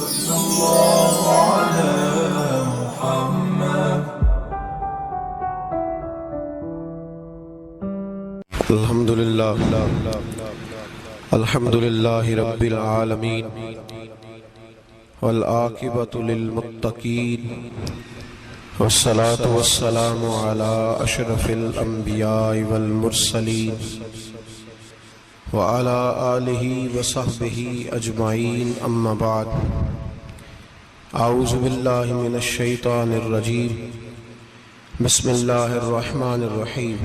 صلى الله على محمد. الحمد لله رب العالمين والعاقبة للمتقين والصلاة والسلام على أشرف الأنبياء والمرسلين وعلى آله وصحبه أجمعين. أما بعد، أعوذ بالله من الشيطان الرجيم. بسم الله الرحمن الرحيم.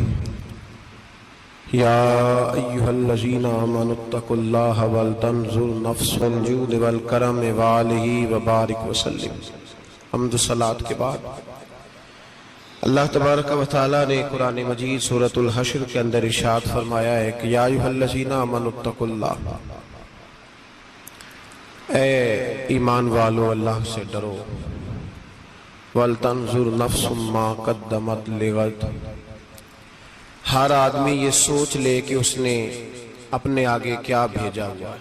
يا أيها الذين آمنوا اتقوا الله ولتنظر نفس الجود والكرم وآله وبارك وسلم. حمد و صلاۃ کے بعد اللہ تبارک و تعالیٰ نے قرآن مجید سورۃ الحشر کے اندر ارشاد فرمایا ہے کہ یا ایھا الذین آمنوا اتقوا اللہ، اے ایمان والو اللہ سے ڈرو. وَلْتَنْظُرْ نَفْسٌ مَا قَدَّمَتْ لِغَدٍ، ہر آدمی یہ سوچ لے کہ اس نے اپنے آگے کیا بھیجا ہوا ہے،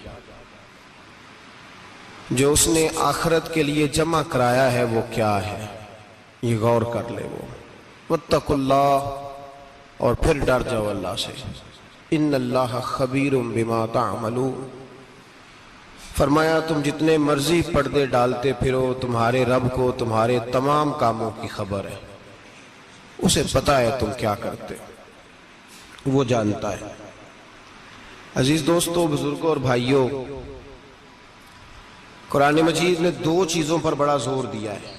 جو اس نے آخرت کے لیے جمع کرایا ہے وہ کیا ہے، یہ غور کر لے. وہ واتقوا اللہ، اور پھر ڈر جاؤ اللہ سے. ان اللہ خبیر بما تعملون، فرمایا تم جتنے مرضی پردے ڈالتے پھرو، تمہارے رب کو تمہارے تمام کاموں کی خبر ہے. اسے پتہ ہے تم کیا کرتے، وہ جانتا ہے. عزیز دوستو، بزرگوں اور بھائیوں، قرآن مجید نے دو چیزوں پر بڑا زور دیا ہے.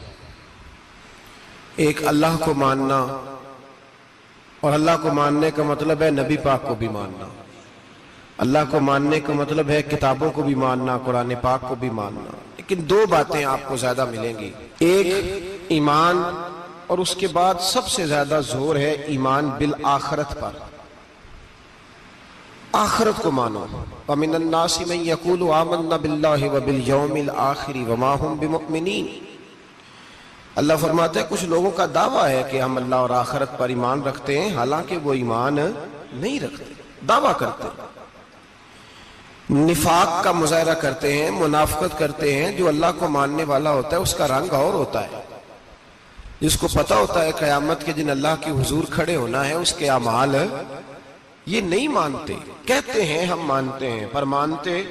ایک اللہ کو ماننا، اور اللہ کو ماننے کا مطلب ہے نبی پاک کو بھی ماننا. اللہ کو ماننے کا مطلب ہے کتابوں کو بھی ماننا، قرآن پاک کو بھی ماننا. لیکن دو باتیں آپ کو زیادہ ملیں گی، ایک ایمان، اور اس کے بعد سب سے زیادہ زور ہے ایمان بالآخرت پر. آخرت کو مانو. وَمِنَ النَّاسِ مَن يَقُولُ آمَنَّا بِاللَّهِ وَبِالْيَوْمِ الْآخِرِ وَمَا هُمْ بِمُؤْمِنِينَ. اللہ فرماتا ہے کچھ لوگوں کا دعویٰ ہے کہ ہم اللہ اور آخرت پر ایمان رکھتے ہیں، حالانکہ وہ ایمان نہیں رکھتے، دعویٰ کرتے ہیں، نفاق کا مظاہرہ کرتے ہیں، منافقت کرتے ہیں. جو اللہ کو ماننے والا ہوتا ہے اس کا رنگ اور ہوتا ہے. جس کو پتہ ہوتا ہے قیامت کے دن اللہ کے حضور کھڑے ہونا ہے، اس کے اعمال یہ نہیں مانتے. کہتے ہیں ہم مانتے ہیں، پر مانتے،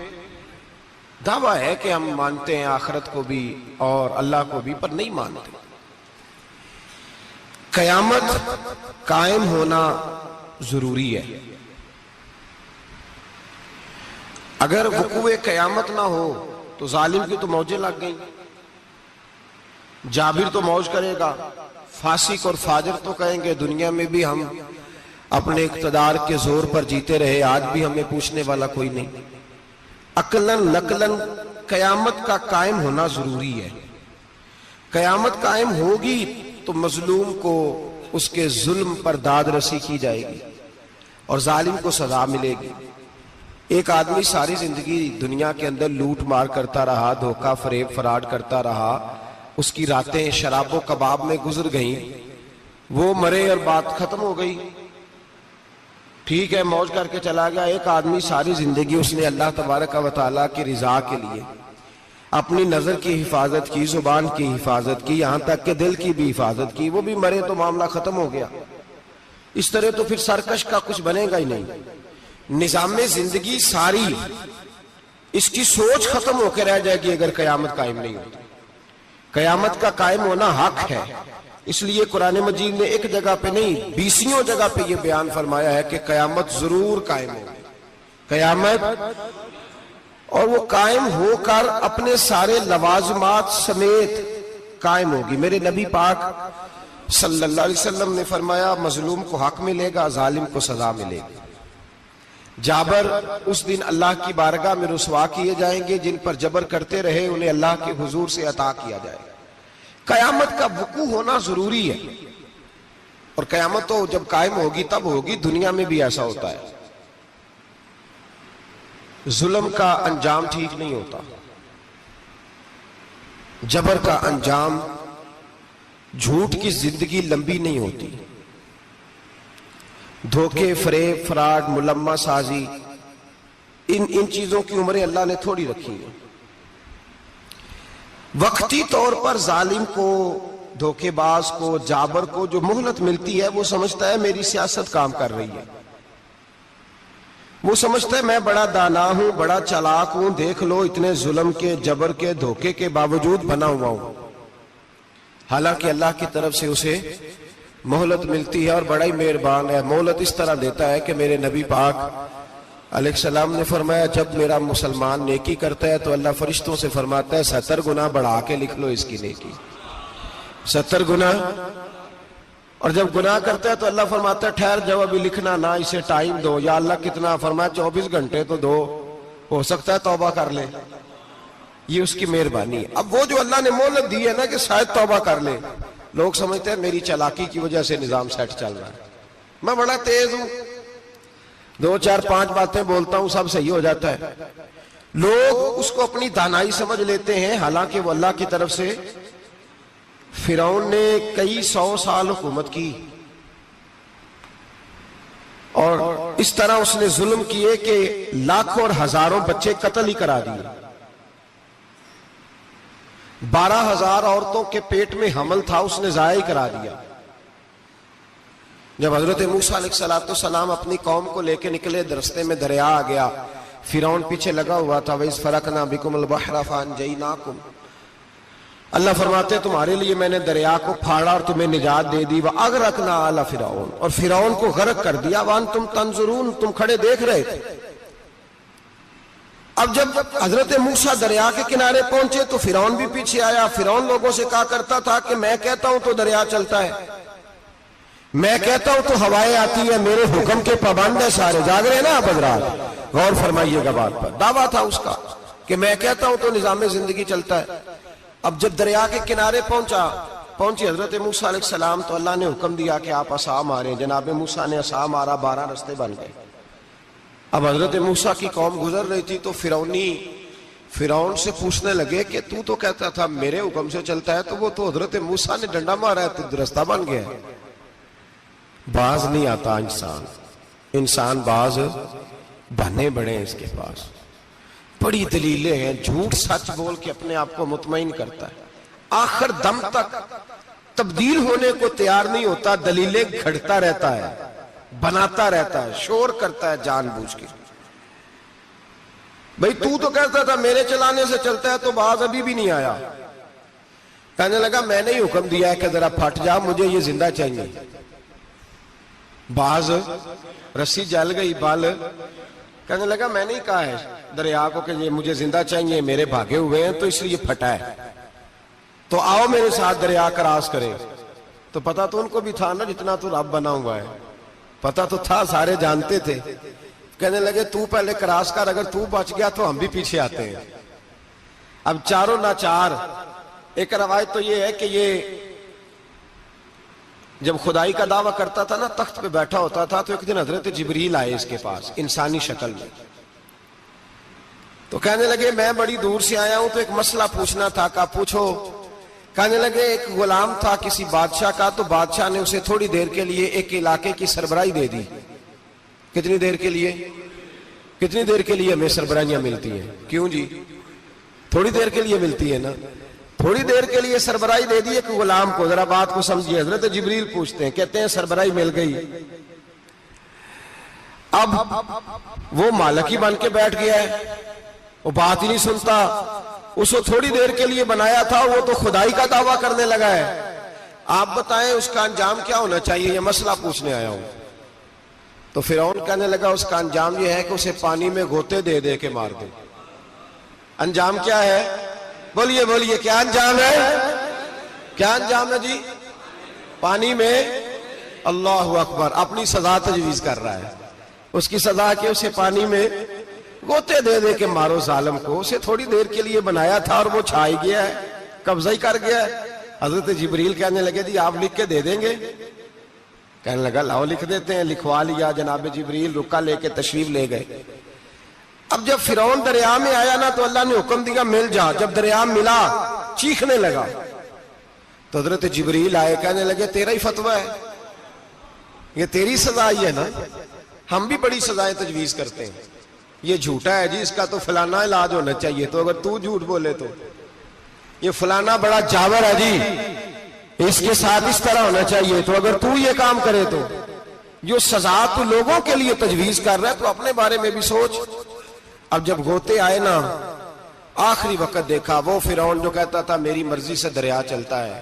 دعویٰ ہے کہ ہم مانتے ہیں آخرت کو بھی اور اللہ کو بھی، پر نہیں مانتے. قیامت قائم ہونا ضروری ہے. اگر وقوع قیامت نہ ہو تو ظالم کی تو موجیں لگ گئیں. جابر تو موج کرے گا، فاسق اور فاجر تو کہیں گے دنیا میں بھی ہم اپنے اقتدار کے زور پر جیتے رہے، آج بھی ہمیں پوچھنے والا کوئی نہیں. عقلاً نقلاً قیامت کا قائم ہونا ضروری ہے. قیامت قائم ہوگی تو مظلوم کو اس کے ظلم پر داد رسی کی جائے گی اور ظالم کو سزا ملے گی. ایک آدمی ساری زندگی دنیا کے اندر لوٹ مار کرتا رہا، دھوکہ فریب فراڈ کرتا رہا، اس کی راتیں شراب و کباب میں گزر گئیں، وہ مرے اور بات ختم ہو گئی، ٹھیک ہے موج کر کے چلا گیا. ایک آدمی ساری زندگی اس نے اللہ تبارک و تعالیٰ کی رضا کے لیے اپنی نظر کی حفاظت کی، زبان کی حفاظت کی، یہاں تک کہ دل کی بھی حفاظت کی، وہ بھی مرے تو معاملہ ختم ہو گیا. اس طرح تو پھر سرکش کا کچھ بنے گا ہی نہیں. نظام زندگی ساری اس کی سوچ ختم ہو کے رہ جائے گی اگر قیامت قائم نہیں ہوتی. قیامت کا قائم ہونا حق ہے. اس لیے قرآن مجید نے ایک جگہ پہ نہیں 20 جگہ پہ یہ بیان فرمایا ہے کہ قیامت ضرور قائم ہوگی. قیامت، اور وہ قائم ہو کر اپنے سارے لوازمات سمیت قائم ہوگی. میرے نبی پاک صلی اللہ علیہ وسلم نے فرمایا مظلوم کو حق ملے گا، ظالم کو سزا ملے گی. جابر اس دن اللہ کی بارگاہ میں رسوا کیے جائیں گے، جن پر جبر کرتے رہے انہیں اللہ کے حضور سے عطا کیا جائے گا. قیامت کا وقوع ہونا ضروری ہے، اور قیامت تو جب قائم ہوگی تب ہوگی. دنیا میں بھی ایسا ہوتا ہے، ظلم کا انجام ٹھیک نہیں ہوتا، جبر کا انجام، جھوٹ کی زندگی لمبی نہیں ہوتی، دھوکے، فریب، فراڈ، ملمہ سازی، ان چیزوں کی عمریں اللہ نے تھوڑی رکھی ہیں. وقتی طور پر ظالم کو، دھوکے باز کو، جابر کو جو مہلت ملتی ہے وہ سمجھتا ہے میری سیاست کام کر رہی ہے، وہ سمجھتا ہے میں بڑا دانا ہوں، بڑا چالاک ہوں، دیکھ لو اتنے ظلم کے، جبر کے، دھوکے کے باوجود بنا ہوا ہوں. حالانکہ اللہ کی طرف سے اسے مہلت ملتی ہے اور بڑا ہی مہربان ہے. مہلت اس طرح دیتا ہے کہ میرے نبی پاک علیہ السلام نے فرمایا جب میرا مسلمان نیکی کرتا ہے تو اللہ فرشتوں سے فرماتا ہے 70 گنا بڑھا کے لکھ لو اس کی نیکی، 70 گنا. اور جب گناہ کرتا ہے تو اللہ فرماتا ہے ٹھہر جاؤ ابھی لکھنا نہ، اسے ٹائم دو. یا اللہ کتنا؟ فرمایا 24 گھنٹے تو دو، ہو سکتا ہے توبہ کر لے. یہ اس کی مہربانی ہے. اب وہ جو اللہ نے مہلت دی ہے نا کہ شاید توبہ کر لے، لوگ سمجھتے ہیں میری چالاکی کی وجہ سے نظام سیٹ چل رہا ہے، میں بڑا تیز ہوں، 2 4 5 باتیں بولتا ہوں سب صحیح ہو جاتا ہے. لوگ اس کو اپنی دانائی سمجھ لیتے ہیں، حالانکہ وہ اللہ کی طرف سے. فرعون نے کئی 100 سال حکومت کی اور اس طرح اس نے ظلم کیے کہ لاکھوں اور ہزاروں بچے قتل ہی کرا دیے. 12,000 عورتوں کے پیٹ میں حمل تھا اس نے ضائع کرا دیا. جب حضرت موسیٰ علیہ السلام اپنی قوم کو لے کے نکلے، رستے میں دریا آ گیا، فرعون پیچھے لگا ہوا تھا. وَإِذْ فَرَقْنَا بِكُمُ الْبَحْرَ فَأَنْجَيْنَاكُمْ، اللہ فرماتے تمہارے لیے میں نے دریا کو پھاڑا اور تمہیں نجات دے دی. وَأَغْرَقْنَا آلَ فِرْعَوْنَ، اور فرعون کو غرق کر دیا. وَأَنْتُمْ تَنْظُرُونَ، تم کھڑے دیکھ رہے تھے. اب جب حضرت موسیٰ دریا کے کنارے پہنچے تو فرعون بھی پیچھے آیا. فرعون لوگوں سے کہا کرتا تھا کہ میں کہتا ہوں تو دریا چلتا ہے، میں کہتا ہوں تو ہوائیں آتی ہیں، میرے حکم کے پابند ہے سارے. جاگ رہے ہیں نا آپ حضرات؟ غور فرمائیے گا بات پر. دعویٰ تھا اس کا کہ میں کہتا ہوں تو نظام زندگی چلتا ہے. اب جب دریا کے کنارے پہنچی حضرت موسیٰ علیہ السلام تو اللہ نے حکم دیا کہ آپ عصا ماریں. جناب موسیٰ نے عصا مارا، 12 رستے بن گئے. اب حضرت موسیٰ کی قوم گزر رہی تھی تو فرعون سے پوچھنے لگے کہ تو کہتا تھا میرے حکم سے چلتا ہے، تو وہ تو حضرت موسیٰ نے ڈنڈا مارا ہے تو رستہ بن گیا. باز نہیں آتا انسان باز بنے بڑے اس کے پاس بڑی دلیلیں ہیں. جھوٹ سچ بول کے اپنے آپ کو مطمئن کرتا ہے، آخر دم تک تبدیل ہونے کو تیار نہیں ہوتا، دلیلیں گھڑتا رہتا ہے، بناتا رہتا ہے، شور کرتا ہے جان بوجھ کے. بھئی تو کہتا تھا میرے چلانے سے چلتا ہے، تو باز ابھی بھی نہیں آیا. کہنے لگا میں نے ہی حکم دیا ہے کہ ذرا پھٹ جا، مجھے یہ زندہ چاہیے. باز رسی جل گئی بال، کہنے لگا میں نے ہی کہا ہے دریا کو کہ یہ مجھے زندہ چاہیے، میرے بھاگے ہوئے ہیں تو اس لیے پھٹا ہے، تو آؤ میرے ساتھ دریا کراس کریں. تو پتا تو ان کو بھی تھا نا جتنا تو رب بنا ہوا ہے، پتا تو تھا، سارے جانتے تھے. کہنے لگے تو پہلے کراس کر، اگر تو بچ گیا تو ہم بھی پیچھے آتے ہیں. اب چاروں ناچار. ایک روایت تو یہ ہے کہ یہ جب خدائی کا دعویٰ کرتا تھا نا، تخت پہ بیٹھا ہوتا تھا، تو ایک دن حضرت جبریل آئے اس کے پاس انسانی شکل میں. تو کہنے لگے میں بڑی دور سے آیا ہوں تو ایک مسئلہ پوچھنا تھا. کہا پوچھو. کہنے لگے ایک غلام تھا کسی بادشاہ کا، تو بادشاہ نے اسے تھوڑی دیر کے لیے ایک علاقے کی سربراہی دے دی. کتنی دیر کے لیے ہمیں سربراہیاں ملتی ہیں؟ کیوں جی؟ تھوڑی دیر کے لیے ملتی ہے نا. تھوڑی دیر کے لیے سربراہی دے دی ایک غلام کو. ذرا بات کو سمجھیے. حضرت جبریل پوچھتے ہیں، کہتے ہیں سربراہی مل گئی. اب وہ مالک ہی بن کے بیٹھ گیا ہے، وہ بات ہی نہیں سنتا. اس کو تھوڑی دیر کے لیے بنایا تھا، وہ تو خدائی کا دعویٰ کرنے لگا ہے. آپ بتائیں اس کا انجام کیا ہونا چاہیے؟ یہ مسئلہ پوچھنے آیا ہوں. تو فرعون کہنے لگا اس کا انجام یہ ہے کہ اسے پانی میں غوطے دے دے کے مار دے. انجام کیا ہے؟ بولیے کیا انجام ہے؟ کیا انجام ہے جی؟ پانی میں. اللہ اکبر. اپنی سزا تجویز کر رہا ہے. اس کی سزا کہ اسے پانی میں غوطے دے دے کے مارو ظالم کو. اسے تھوڑی دیر کے لیے بنایا تھا اور وہ چھائی گیا ہے، قبضہ ہی کر گیا ہے. حضرت جبریل کہنے لگے جی آپ لکھ کے دے دیں گے؟ کہنے لگا لاؤ لکھ دیتے ہیں. لکھوا لیا. جناب جبریل رکا لے کے تشریف لے گئے. اب جب فرعون دریا میں آیا نا تو اللہ نے حکم دیا مل جا. جب دریا ملا چیخنے لگا تو حضرت جبریل آئے، کہنے لگے تیرا ہی فتویٰ ہے، یہ تیری سزا ہی ہے نا. ہم بھی بڑی سزائیں تجویز کرتے ہیں. یہ جھوٹا ہے جی، اس کا تو فلانا علاج ہونا چاہیے، تو اگر تو جھوٹ بولے تو یہ فلانا بڑا جاور ہے جی، اس کے ساتھ اس طرح ہونا چاہیے، تو اگر تو یہ کام کرے تو جو سزا تو لوگوں کے لیے تجویز کر رہا ہے تو اپنے بارے میں بھی سوچ۔ اب جب غوطے آئے نا، آخری وقت دیکھا وہ فرعون جو کہتا تھا میری مرضی سے دریا چلتا ہے،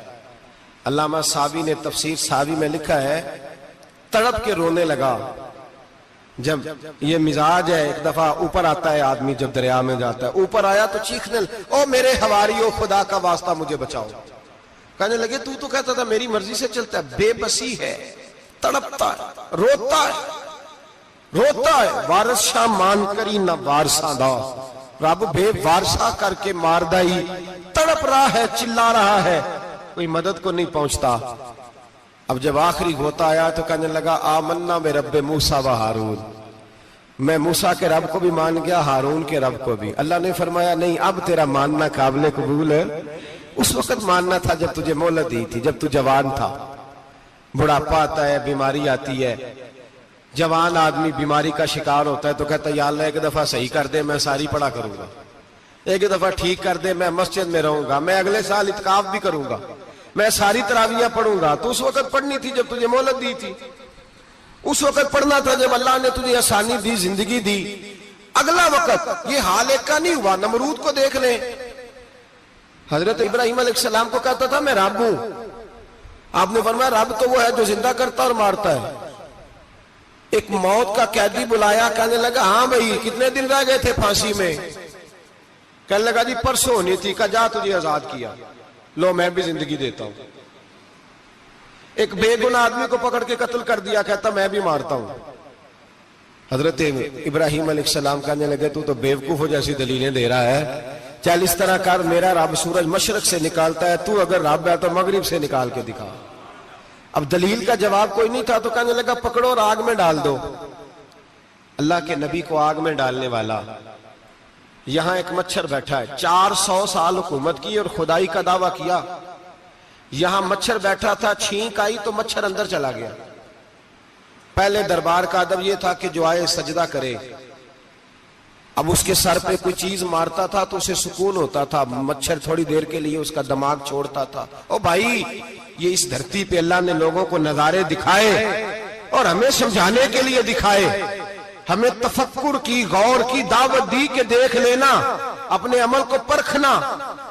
علامہ ساوی نے تفسیر ساوی میں لکھا ہے تڑپ کے رونے لگا۔ جب یہ مزاج ہے، ایک دفعہ اوپر آتا ہے آدمی جب دریا میں جاتا ہے، اوپر آیا تو چیخنے او میرے حواریو خدا کا واسطہ مجھے بچاؤ۔ کہنے لگے تو کہتا تھا میری مرضی سے چلتا ہے، بے بسی ہے، تڑپتا ہے، روتا ہے، وارث شاہ مان کری نہ وارثاں دا، رب بے وارثہ کر کے مار دائی، تڑپ رہا ہے، چلا رہا ہے، کوئی مدد کو نہیں پہنچتا۔ اب جب آخری غوطہ آیا تو کہنے لگا آمنا میں رب موسیٰ و ہارون، میں موسیٰ کے رب کو بھی مان گیا، ہارون کے رب کو بھی۔ اللہ نے فرمایا نہیں، اب تیرا ماننا قابل قبول ہے، اس وقت ماننا تھا جب تجھے مہلت دی تھی، جب تو جوان تھا۔ بڑھاپا آتا ہے، بیماری آتی ہے، جوان آدمی بیماری کا شکار ہوتا ہے تو کہتا ہے یا اللہ ایک دفعہ صحیح کر دے، میں ساری پڑھا کروں گا، ایک دفعہ ٹھیک کر دے، میں مسجد میں رہوں گا، میں اگلے سال اعتکاف بھی کروں گا، میں ساری تراویحیں پڑھوں گا۔ تو اس وقت پڑھنی تھی جب تجھے مہلت دی تھی، اس وقت پڑھنا تھا جب اللہ نے تجھے آسانی دی، زندگی دی۔ اگلا وقت یہ حال ایک کا نہیں ہوا۔ نمرود کو دیکھ لیں، حضرت ابراہیم علیہ السلام کو کہتا تھا میں رب ہوں، آپ نے فرمایا رب تو وہ ہے جو زندہ کرتا اور مارتا ہے۔ ایک موت کا قیدی بلایا، کہنے لگا ہاں بھائی کتنے دن رہ گئے تھے پھانسی میں؟ کہنے لگا جی پرسوں ہونی تھی، کہا جا تجھے آزاد کیا، لو میں بھی زندگی دیتا ہوں۔ ایک بے گناہ آدمی کو پکڑ کے قتل کر دیا، کہتا میں بھی مارتا ہوں۔ حضرت ابراہیم علیہ السلام کہنے لگے تو بیوقوفوں جیسی دلیلیں دے رہا ہے، چل اس طرح کر، میرا رب سورج مشرق سے نکالتا ہے، تو اگر رب ہے تو مغرب سے نکال کے دکھا۔ اب دلیل کا جواب کوئی نہیں تھا تو کہنے لگا پکڑو اور آگ میں ڈال دو۔ اللہ کے نبی کو آگ میں ڈالنے والا، یہاں ایک مچھر بیٹھا ہے، 400 سال حکومت کی اور خدائی کا دعویٰ کیا، یہاں مچھر بیٹھا تھا، چھینک آئی تو مچھر اندر چلا گیا۔ پہلے دربار کا ادب یہ تھا کہ جو آئے سجدہ کرے، اب اس کے سر پہ کوئی چیز مارتا تھا تو اسے سکون ہوتا تھا، مچھر تھوڑی دیر کے لیے اس کا دماغ چھوڑتا تھا۔ او بھائی یہ اس دھرتی پہ اللہ نے لوگوں کو نظارے دکھائے اور ہمیں سمجھانے کے لیے دکھائے، ہمیں تفکر کی، غور کی دعوت دی کہ دیکھ لینا، اپنے عمل کو پرکھنا۔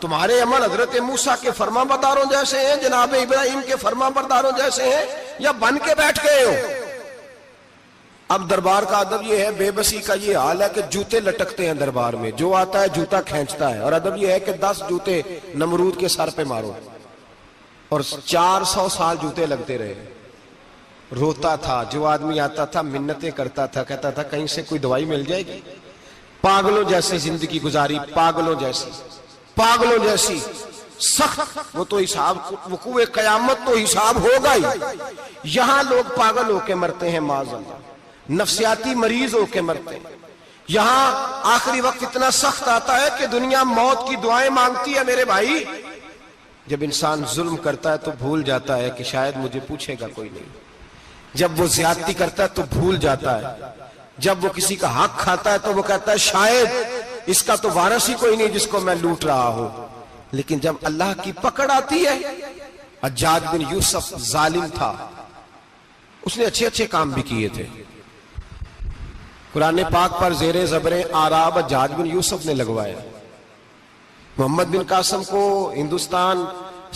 تمہارے عمل حضرت موسیٰ کے فرما برداروں جیسے ہیں، جناب ابراہیم کے فرما برداروں جیسے ہیں، یا بن کے بیٹھ گئے ہو؟ اب دربار کا ادب یہ ہے، بے بسی کا یہ حال ہے کہ جوتے لٹکتے ہیں دربار میں، جو آتا ہے جوتا کھینچتا ہے، اور ادب یہ ہے کہ 10 جوتے نمرود کے سر پہ مارو، اور 400 سال جوتے لگتے رہے۔ روتا تھا، جو آدمی آتا تھا منتیں کرتا تھا، کہتا تھا کہیں سے کوئی دوائی مل جائے گی۔ پاگلوں جیسی زندگی گزاری، پاگلوں جیسی سخت، وہ تو حساب وقوع قیامت تو حساب ہوگا ہی۔ یہاں لوگ پاگل ہو کے مرتے ہیں، معاذ اللہ، نفسیاتی مریض ہو کے مرتے ہیں۔ یہاں آخری وقت اتنا سخت آتا ہے کہ دنیا موت کی دعائیں مانگتی ہے۔ میرے بھائی جب انسان ظلم کرتا ہے تو بھول جاتا ہے کہ شاید مجھے پوچھے گا کوئی نہیں، جب وہ زیادتی کرتا ہے تو بھول جاتا ہے، جب وہ کسی کا حق کھاتا ہے تو وہ کہتا ہے شاید اس کا تو وارث ہی کوئی نہیں جس کو میں لوٹ رہا ہوں۔ لیکن جب اللہ کی پکڑ آتی ہے، حجاج بن یوسف ظالم تھا، اس نے اچھے کام بھی کیے تھے۔ قرآن پاک پر زیر زبر آراب حجاج بن یوسف نے لگوایا۔ محمد بن قاسم کو ہندوستان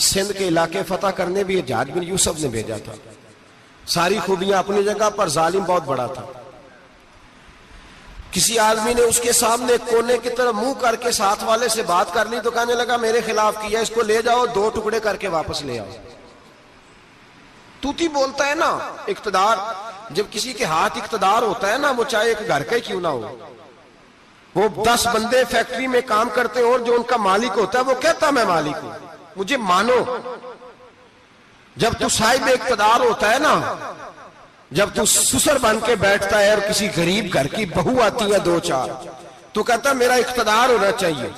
سندھ کے علاقے فتح کرنے بھی حجاج بن یوسف نے بھیجا تھا۔ ساری خوبیاں اپنی جگہ پر، ظالم بہت بڑا تھا۔ کسی آدمی نے اس کے سامنے کونے کی طرف منہ کر کے ساتھ والے سے بات کر لی تو کہنے لگا میرے خلاف کیا، اس کو لے جاؤ، 2 ٹکڑے کر کے واپس لے آؤ۔ توتی بولتا ہے نا، اقتدار، جب کسی کے ہاتھ اقتدار ہوتا ہے نا، وہ چاہے ایک گھر کا ہی کیوں نہ ہو، وہ 10 بندے فیکٹری میں کام کرتے ہیں اور جو ان کا مالک ہوتا ہے وہ کہتا میں مالک ہوں، مجھے مانو۔ جب تو صاحب اقتدار ہوتا ہے نا، جب تو سسر بن کے بیٹھتا ہے اور کسی غریب گھر کی بہو آتی ہے 2-4 تو کہتا میرا اقتدار ہونا چاہیے،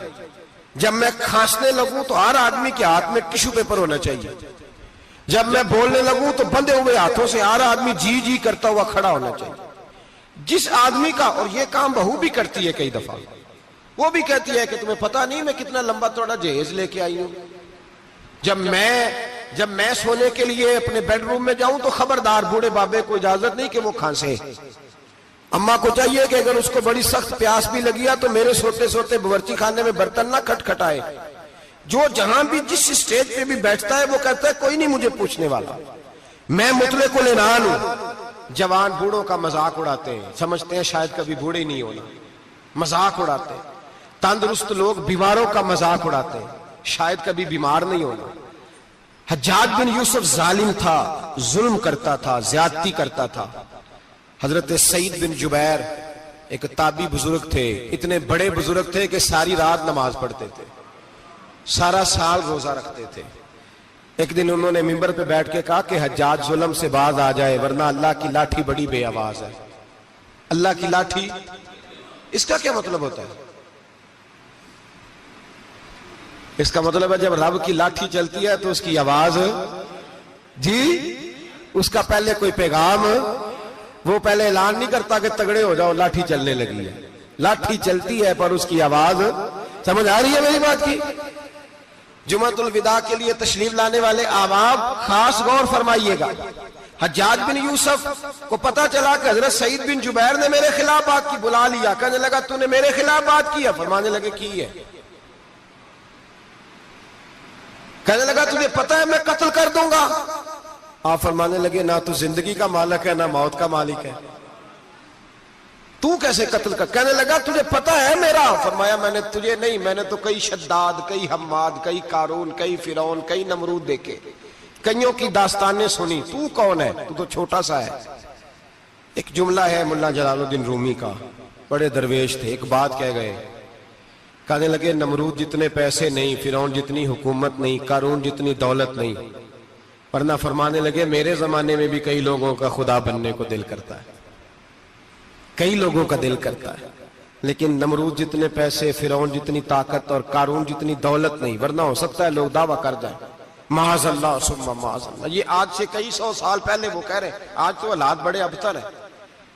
جب میں کھانسنے لگوں تو ہر آدمی کے ہاتھ میں ٹشو پیپر ہونا چاہیے، جب میں بولنے لگوں تو بندھے ہوئے ہاتھوں سے ہر آدمی جی جی کرتا ہوا کھڑا ہونا چاہیے۔ جس آدمی کا، اور یہ کام بہو بھی کرتی ہے کئی دفعہ، وہ بھی کہتی ہے کہ تمہیں پتا نہیں میں کتنا لمبا چوڑا جہیز لے کے آئی ہوں، جب میں سونے کے لیے اپنے بیڈ روم میں جاؤں تو خبردار بوڑھے بابے کو اجازت نہیں کہ وہ کھانسے، اماں کو چاہیے کہ اگر اس کو بڑی سخت پیاس بھی لگی ہے تو میرے سوتے سوتے باورچی خانے میں برتن نہ کھٹکھٹائے۔ جو جہاں بھی جس اسٹیج پہ بھی بیٹھتا ہے وہ کہتا ہے کوئی نہیں مجھے پوچھنے والا، میں مطلق العنان ہوں۔ جوان بوڑھوں کا مذاق اڑاتے ہیں، سمجھتے ہیں شاید کبھی بوڑھے نہیں ہونا، مذاق اڑاتے ہیں۔ تندرست لوگ بیماروں کا مذاق اڑاتے ہیں، شاید کبھی بیمار نہیں ہونا۔ حجاج بن یوسف ظالم تھا، ظلم کرتا تھا، زیادتی کرتا تھا۔ حضرت سعید بن جبیر ایک تابعی بزرگ تھے، اتنے بڑے بزرگ تھے کہ ساری رات نماز پڑھتے تھے، سارا سال روزہ رکھتے تھے۔ ایک دن انہوں نے منبر پہ بیٹھ کے کہا کہ حجاج ظلم سے باز آ جائے ورنہ اللہ کی لاٹھی بڑی بے آواز ہے۔ اللہ کی لاٹھی، اس کا کیا مطلب ہوتا ہے؟ اس کا مطلب ہے جب رب کی لاٹھی چلتی ہے تو اس کی آواز، جی اس کا پہلے کوئی پیغام، وہ پہلے اعلان نہیں کرتا کہ تگڑے ہو جاؤ لاٹھی چلنے لگی ہے، لاٹھی چلتی ہے پر اس کی آواز، سمجھ آ رہی ہے میری بات کی؟ جمعۃ الوداع کے لیے تشریف لانے والے احباب خاص غور فرمائیے گا۔ حجاج بن یوسف کو پتا چلا کہ حضرت سعید بن جبیر نے میرے خلاف بات کی، بلا لیا، کہنے لگا تو نے میرے خلاف بات کی ہے؟ فرمانے لگے کی ہے۔ کہنے لگا تجھے پتا ہے میں قتل کر دوں گا؟ آپ فرمانے لگے نہ تو زندگی کا مالک ہے نہ موت کا مالک ہے، تو کیسے قتل کر؟ کہنے لگا تجھے پتا ہے میرا؟ فرمایا میں نے تجھے نہیں، میں نے تو کئی شداد، کئی حماد، کئی قارون، کئی فرعون، کئی نمرود دیکھے، کئیوں کی داستانیں سنی، تو کون ہے؟ تو چھوٹا سا ہے۔ ایک جملہ ہے ملا جلال الدین رومی کا، بڑے درویش تھے، ایک بات کہہ گئے، کہنے لگے نمرود جتنے پیسے نہیں، فرعون جتنی حکومت نہیں، قارون جتنی دولت نہیں، ورنہ فرمانے لگے میرے زمانے میں بھی کئی لوگوں کا خدا بننے کو دل کرتا ہے، کئی لوگوں کا دل کرتا ہے، لیکن نمرود جتنے پیسے، فرعون جتنی طاقت اور قارون جتنی دولت نہیں، ورنہ ہو سکتا ہے لوگ دعویٰ کر جائیں معاذ اللہ ثم معاذ اللہ۔ یہ آج سے کئی سو سال پہلے وہ کہہ رہے ہیں، آج تو حالات بڑے ابتر ہیں،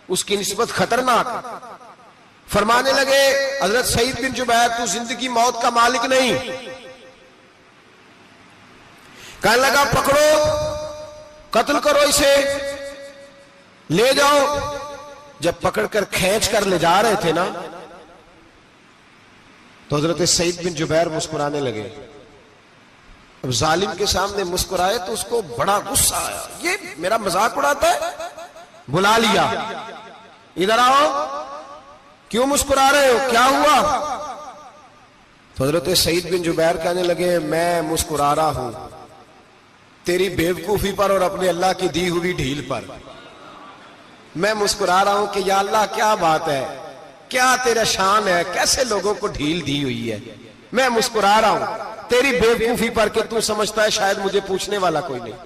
اس کی نسبت خطرناک ہے۔ فرمانے لگے حضرت سعید بن جبیر تو زندگی موت کا مالک نہیں۔ کہنے لگا پکڑو، قتل کرو اسے، لے جاؤ۔ جب پکڑ کر کھینچ کر لے جا رہے تھے نا تو حضرت سعید بن جبیر مسکرانے لگے۔ اب ظالم کے سامنے مسکرائے تو اس کو بڑا غصہ آیا، یہ میرا مذاق اڑاتا ہے؟ بلا لیا، ادھر آؤ، کیوں مسکرا رہے ہو، کیا ہوا؟ تو حضرت سعید بن جبیر کہنے لگے میں مسکرا رہا ہوں تیری بیوقوفی پر اور اپنے اللہ کی دی ہوئی ڈھیل پر۔ میں مسکرا رہا ہوں کہ یا اللہ کیا بات ہے، کیا تیرا شان ہے، کیسے لوگوں کو ڈھیل دی ہوئی ہے۔ میں مسکرا رہا ہوں تیری بیوقوفی پر کہ تو سمجھتا ہے شاید مجھے پوچھنے والا کوئی نہیں۔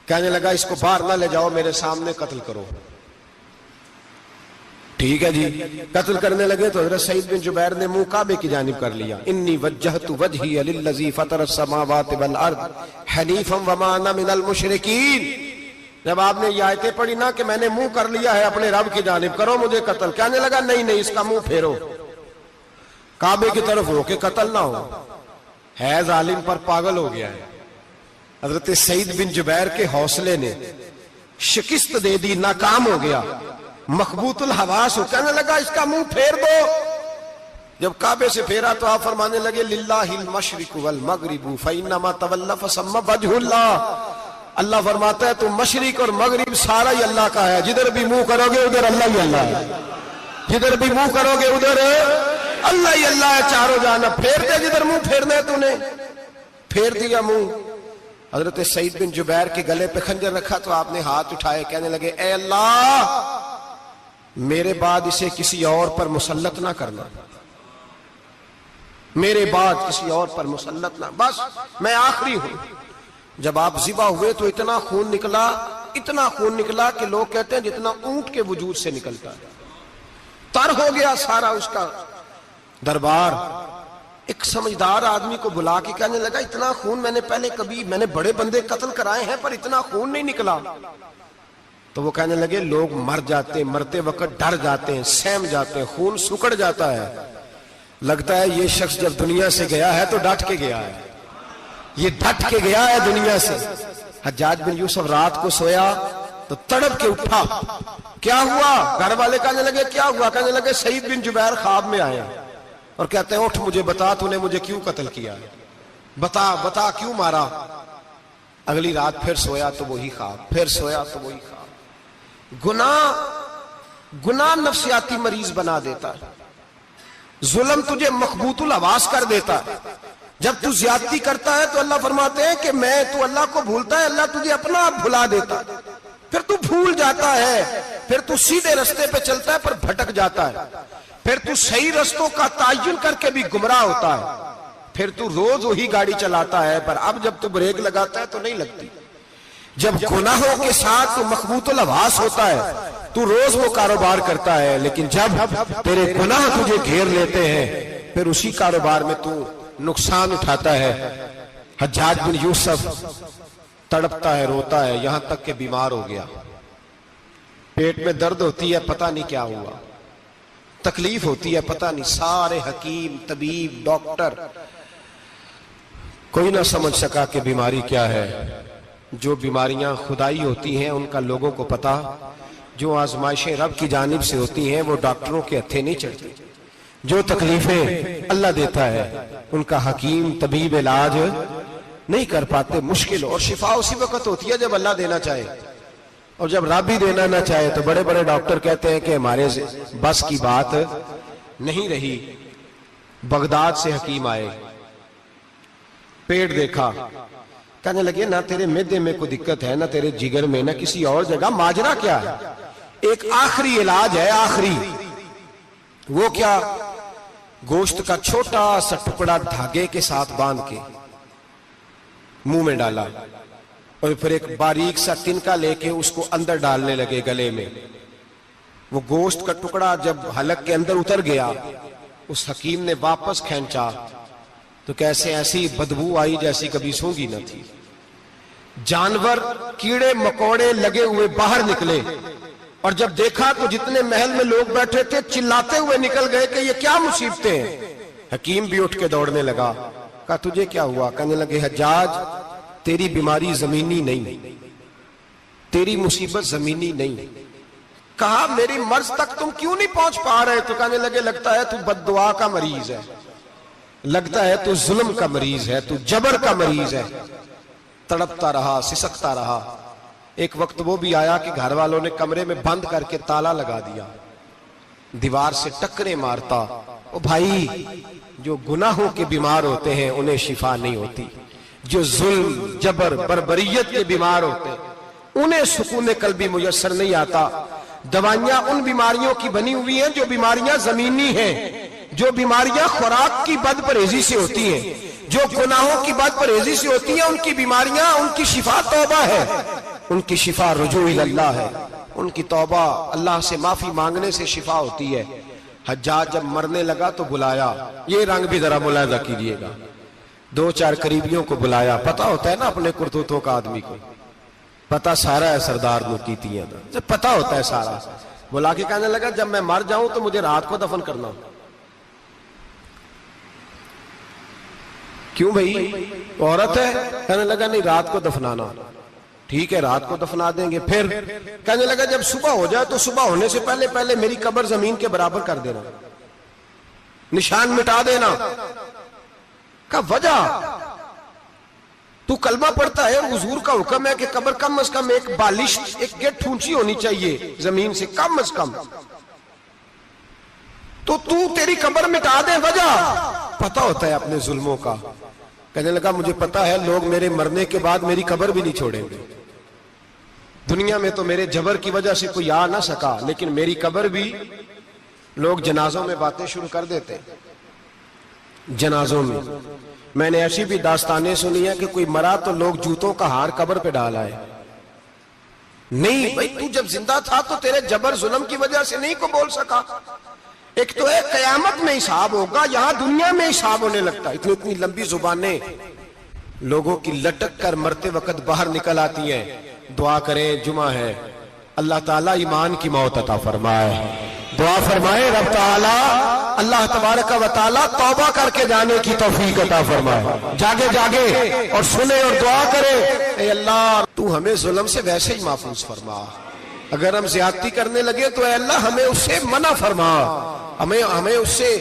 کہنے لگا اس کو باہر نہ لے جاؤ، میرے سامنے قتل کرو۔ ٹھیک ہے جی، قتل کرنے لگے تو حضرت سعید بن جبیر نے منہ کعبے کی جانب کر لیا، انی وجہت وجہی للذی فطر السماوات والارض حنیفا وما انا من المشرکین۔ جب آپ نے یہ آیتیں پڑھی نا کہ میں نے منہ کر لیا ہے اپنے رب کی جانب، کرو مجھے قتل، کہنے لگا نہیں نہیں، اس کا منہ پھیرو، کعبے کی طرف ہو کے قتل نہ ہو، ہے ظالم پر پاگل ہو گیا ہے۔ حضرت سعید بن جبیر کے حوصلے نے شکست دے دی، ناکام ہو گیا، مخبوط الحواس ہو، کہنے لگا اس کا منہ پھیر دو۔ جب کعبے سے پھیرا تو آپ فرمانے لگے للہ المشرق والمغرب فإنما تولى فثم وجه اللہ۔ اللہ فرماتا ہے تو مشرق اور مغرب سارا ہی اللہ کا ہے، جدھر بھی منہ کرو گے ادھر اللہ ہی اللہ ہے، جدھر بھی منہ کرو گے ادھر اللہ ہی اللہ ہے، چاروں جانب پھیر دے جدھر منہ پھیرنا ہے، تو نے پھیر دیا منہ۔ حضرت سعید بن جبیر کے گلے پہ خنجر رکھا تو آپ نے ہاتھ اٹھائے، کہنے لگے اے اللہ میرے بعد اسے کسی اور پر مسلط نہ کرنا، میرے بعد کسی اور پر مسلط نہ، بس میں آخری ہوں۔ جب آپ ذبح ہوئے تو اتنا خون نکلا کہ لوگ کہتے ہیں جتنا اونٹ کے وجود سے نکلتا ہے، تر ہو گیا سارا اس کا دربار۔ ایک سمجھدار آدمی کو بلا کے کہنے لگا اتنا خون میں نے بڑے بندے قتل کرائے ہیں پر اتنا خون نہیں نکلا۔ تو وہ کہنے لگے لوگ مر جاتے ہیں، مرتے وقت ڈر جاتے ہیں، سہم جاتے ہیں، خون سکڑ جاتا ہے، لگتا ہے یہ شخص جب دنیا سے گیا ہے تو ڈٹ کے گیا ہے، یہ ڈٹ کے گیا ہے دنیا سے۔ حجاج بن یوسف رات کو سویا تو تڑپ کے اٹھا، کیا ہوا؟ گھر والے کہنے لگے کیا ہوا؟ کہنے لگے سعید بن جبیر خواب میں آئے اور کہتے ہیں اٹھ مجھے بتا تو نے مجھے کیوں قتل کیا، بتا کیوں مارا؟ اگلی رات پھر سویا تو وہی خواب، پھر سویا تو وہی خواب۔ گناہ نفسیاتی مریض بنا دیتا ہے، ظلم تجھے مخبوط الحواس کر دیتا ہے۔ جب تو زیادتی کرتا ہے تو اللہ فرماتے ہیں کہ تو اللہ کو بھولتا ہے، اللہ تجھے اپنا آپ بھلا دیتا ہے، پھر تو بھول جاتا ہے، پھر تو سیدھے رستے پہ چلتا ہے پر بھٹک جاتا ہے، پھر تو صحیح رستوں کا تعین کر کے بھی گمراہ ہوتا ہے، پھر تو روز وہی گاڑی چلاتا ہے پر اب جب تو بریک لگاتا ہے تو نہیں لگتی۔ جب گناہوں کے ساتھ تو مخبوط الحواس ہوتا ہے تو روز وہ کاروبار کرتا ہے، لیکن جب تیرے گناہ تجھے گھیر لیتے ہیں پھر اسی کاروبار میں تو نقصان اٹھاتا ہے۔ حجاج بن یوسف تڑپتا ہے، روتا ہے، یہاں تک کہ بیمار ہو گیا، پیٹ میں درد ہوتی ہے، پتہ نہیں کیا ہوا، تکلیف ہوتی ہے، پتہ نہیں، سارے حکیم طبیب ڈاکٹر کوئی نہ سمجھ سکا کہ بیماری کیا ہے۔ جو بیماریاں خدائی ہوتی ہیں ان کا لوگوں کو پتا، جو آزمائشیں رب کی جانب سے ہوتی ہیں وہ ڈاکٹروں کے ہتھے نہیں چڑھتی، جو تکلیفیں اللہ دیتا ہے ان کا حکیم طبیب علاج نہیں کر پاتے، مشکل، اور شفا اسی وقت ہوتی ہے جب اللہ دینا چاہے، اور جب رب بھی دینا نہ چاہے تو بڑے بڑے ڈاکٹر کہتے ہیں کہ ہمارے بس کی بات نہیں رہی۔ بغداد سے حکیم آئے، پیٹ دیکھا، کہنے لگے نہ تیرے معدے میں کوئی دقت ہے، نہ تیرے جگر میں، نہ کسی اور جگہ، ماجرا کیا ہے؟ ایک آخری علاج ہے، آخری، وہ کیا؟ گوشت کا چھوٹا سا ٹکڑا دھاگے کے ساتھ باندھ کے منہ میں ڈالا اور پھر ایک باریک سا تنکا لے کے اس کو اندر ڈالنے لگے گلے میں۔ وہ گوشت کا ٹکڑا جب حلق کے اندر اتر گیا، اس حکیم نے واپس کھینچا تو کیسے ایسی بدبو آئی جیسی کبھی سونگی نہ تھی۔ جانور کیڑے مکوڑے لگے ہوئے باہر نکلے، اور جب دیکھا تو جتنے محل میں لوگ بیٹھے تھے چلاتے ہوئے نکل گئے کہ یہ کیا مصیبتیں ہیں۔ حکیم بھی اٹھ کے دوڑنے لگا، کہا تجھے کیا ہوا؟ کہنے لگے حجاج تیری بیماری زمینی نہیں، تیری مصیبت زمینی نہیں۔ کہا میری مرض تک تم کیوں نہیں پہنچ پا رہے؟ تو کہنے لگے لگتا ہے تو بد دعا کا مریض ہے، لگتا ہے تو ظلم کا مریض ہے، تو جبر کا مریض ہے۔ تڑپتا رہا، سسکتا رہا۔ ایک وقت وہ بھی آیا کہ گھر والوں نے کمرے میں بند کر کے تالا لگا دیا، دیوار سے ٹکرے مارتا۔ او بھائی، جو گناہوں کے بیمار ہوتے ہیں انہیں شفا نہیں ہوتی، جو ظلم جبر بربریت کے بیمار ہوتے ہیں انہیں سکون قلبی میسر نہیں آتا۔ دوائیاں ان بیماریوں کی بنی ہوئی ہیں جو بیماریاں زمینی ہیں، جو بیماریاں خوراک کی بد پرہیزی سے ہوتی ہیں، جو گناہوں کی بد پرہیزی سے ہوتی ہیں، ان کی بیماریاں، ان کی شفا توبہ ہے، ان کی شفا رجوع اللہ ہے، ان کی توبہ اللہ سے معافی مانگنے سے شفا ہوتی ہے۔ حجاج جب مرنے لگا تو بلایا، یہ رنگ بھی ذرا ملاحظہ کیجئے گا، دو چار قریبیوں کو بلایا، پتہ ہوتا ہے نا اپنے کرتوتوں کا آدمی کو، پتہ سارا ہے سردار نوکیتیاں جب پتہ ہوتا ہے سارا، بلا کے کہنے لگا جب میں مر جاؤں تو مجھے رات کو دفن کرنا۔ کیوں بھائی عورت ہے؟ کہنے لگا نہیں رات کو دفنانا۔ ٹھیک ہے رات کو دفنا دیں گے۔ پھر کہنے لگا جب صبح ہو جائے تو صبح ہونے سے پہلے پہلے میری قبر زمین کے برابر کر دینا، نشان مٹا دینا۔ کہا وجہ؟ تو کلمہ پڑھتا ہے، حضور کا حکم ہے کہ قبر کم از کم ایک بالش، ایک گیٹ اونچی ہونی چاہیے زمین سے کم از کم، تو تیری قبر مٹا دے، وجہ؟ پتہ ہوتا ہے اپنے ظلموں کا۔ کہنے لگا مجھے پتہ ہے لوگ میرے مرنے کے بعد میری قبر بھی نہیں چھوڑیں گے، دنیا میں تو میرے جبر کی وجہ سے کوئی آ نہ سکا، لیکن میری قبر بھی لوگ جنازوں میں باتیں شروع کر دیتے ہیں۔ جنازوں میں نے ایسی بھی داستانیں سنی ہیں کہ کوئی مرا تو لوگ جوتوں کا ہار قبر پہ ڈال آئے۔ نہیں بھائی، تو جب زندہ تھا تو تیرے جبر ظلم کی وجہ سے نہیں کو بول سکا۔ ایک تو ہے قیامت میں حساب ہوگا، یہاں دنیا میں حساب ہونے لگتا ہے۔ اتنی لمبی زبانیں لوگوں کی لٹک کر مرتے وقت باہر نکل آتی ہیں۔ دعا کریں، جمعہ ہے، اللہ تعالیٰ ایمان کی موت عطا فرمائے۔ دعا فرمائے رب تعالیٰ اللہ تبارک و تعالی توبہ کر کے جانے کی توفیق عطا فرمائے، جاگے جاگے اور سنے اور دعا کرے، اے اللہ تو ہمیں ظلم سے ویسے ہی محفوظ فرما، اگر ہم زیادتی کرنے لگے تو اے اللہ ہمیں اس سے منع فرما، ہمیں اس سے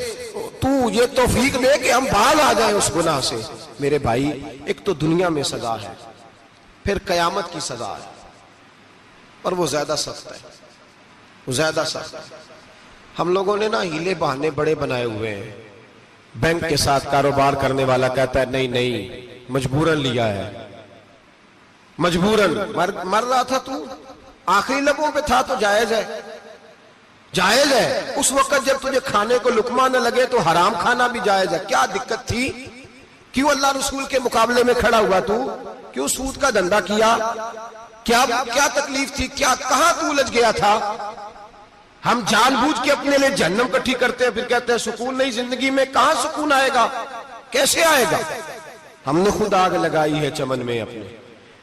تو یہ توفیق دے کہ ہم باز آ جائیں اس گناہ سے۔ میرے بھائی، ایک تو دنیا میں سزا ہے، پھر قیامت کی سزا ہے، اور وہ زیادہ سخت ہے، وہ زیادہ سخت ہے۔ ہم لوگوں نے نا ہیلے بہانے بڑے بنائے ہوئے ہیں۔ بینک کے ساتھ کاروبار کرنے والا کہتا ہے نہیں نہیں مجبوراً لیا ہے، مجبوراً مر رہا تھا تو آخری لبوں پہ تھا تو جائز ہے، جائز ہے۔ اس وقت جب تجھے کھانے کو لقمہ نہ لگے تو حرام کھانا بھی جائز ہے، کیا دقت تھی؟ کیوں اللہ رسول کے مقابلے میں کھڑا ہوا تو؟ کیوں سود کا دھندا کیا؟ کیا تکلیف تھی؟ کہاں تو الجھ گیا تھا؟ ہم جان بوجھ کے اپنے لیے جہنم کٹھی کرتے ہیں، پھر کہتے ہیں سکون نہیں زندگی میں۔ کہاں سکون آئے گا؟ کیسے آئے گا؟ ہم نے خود آگ لگائی ہے چمن میں اپنے۔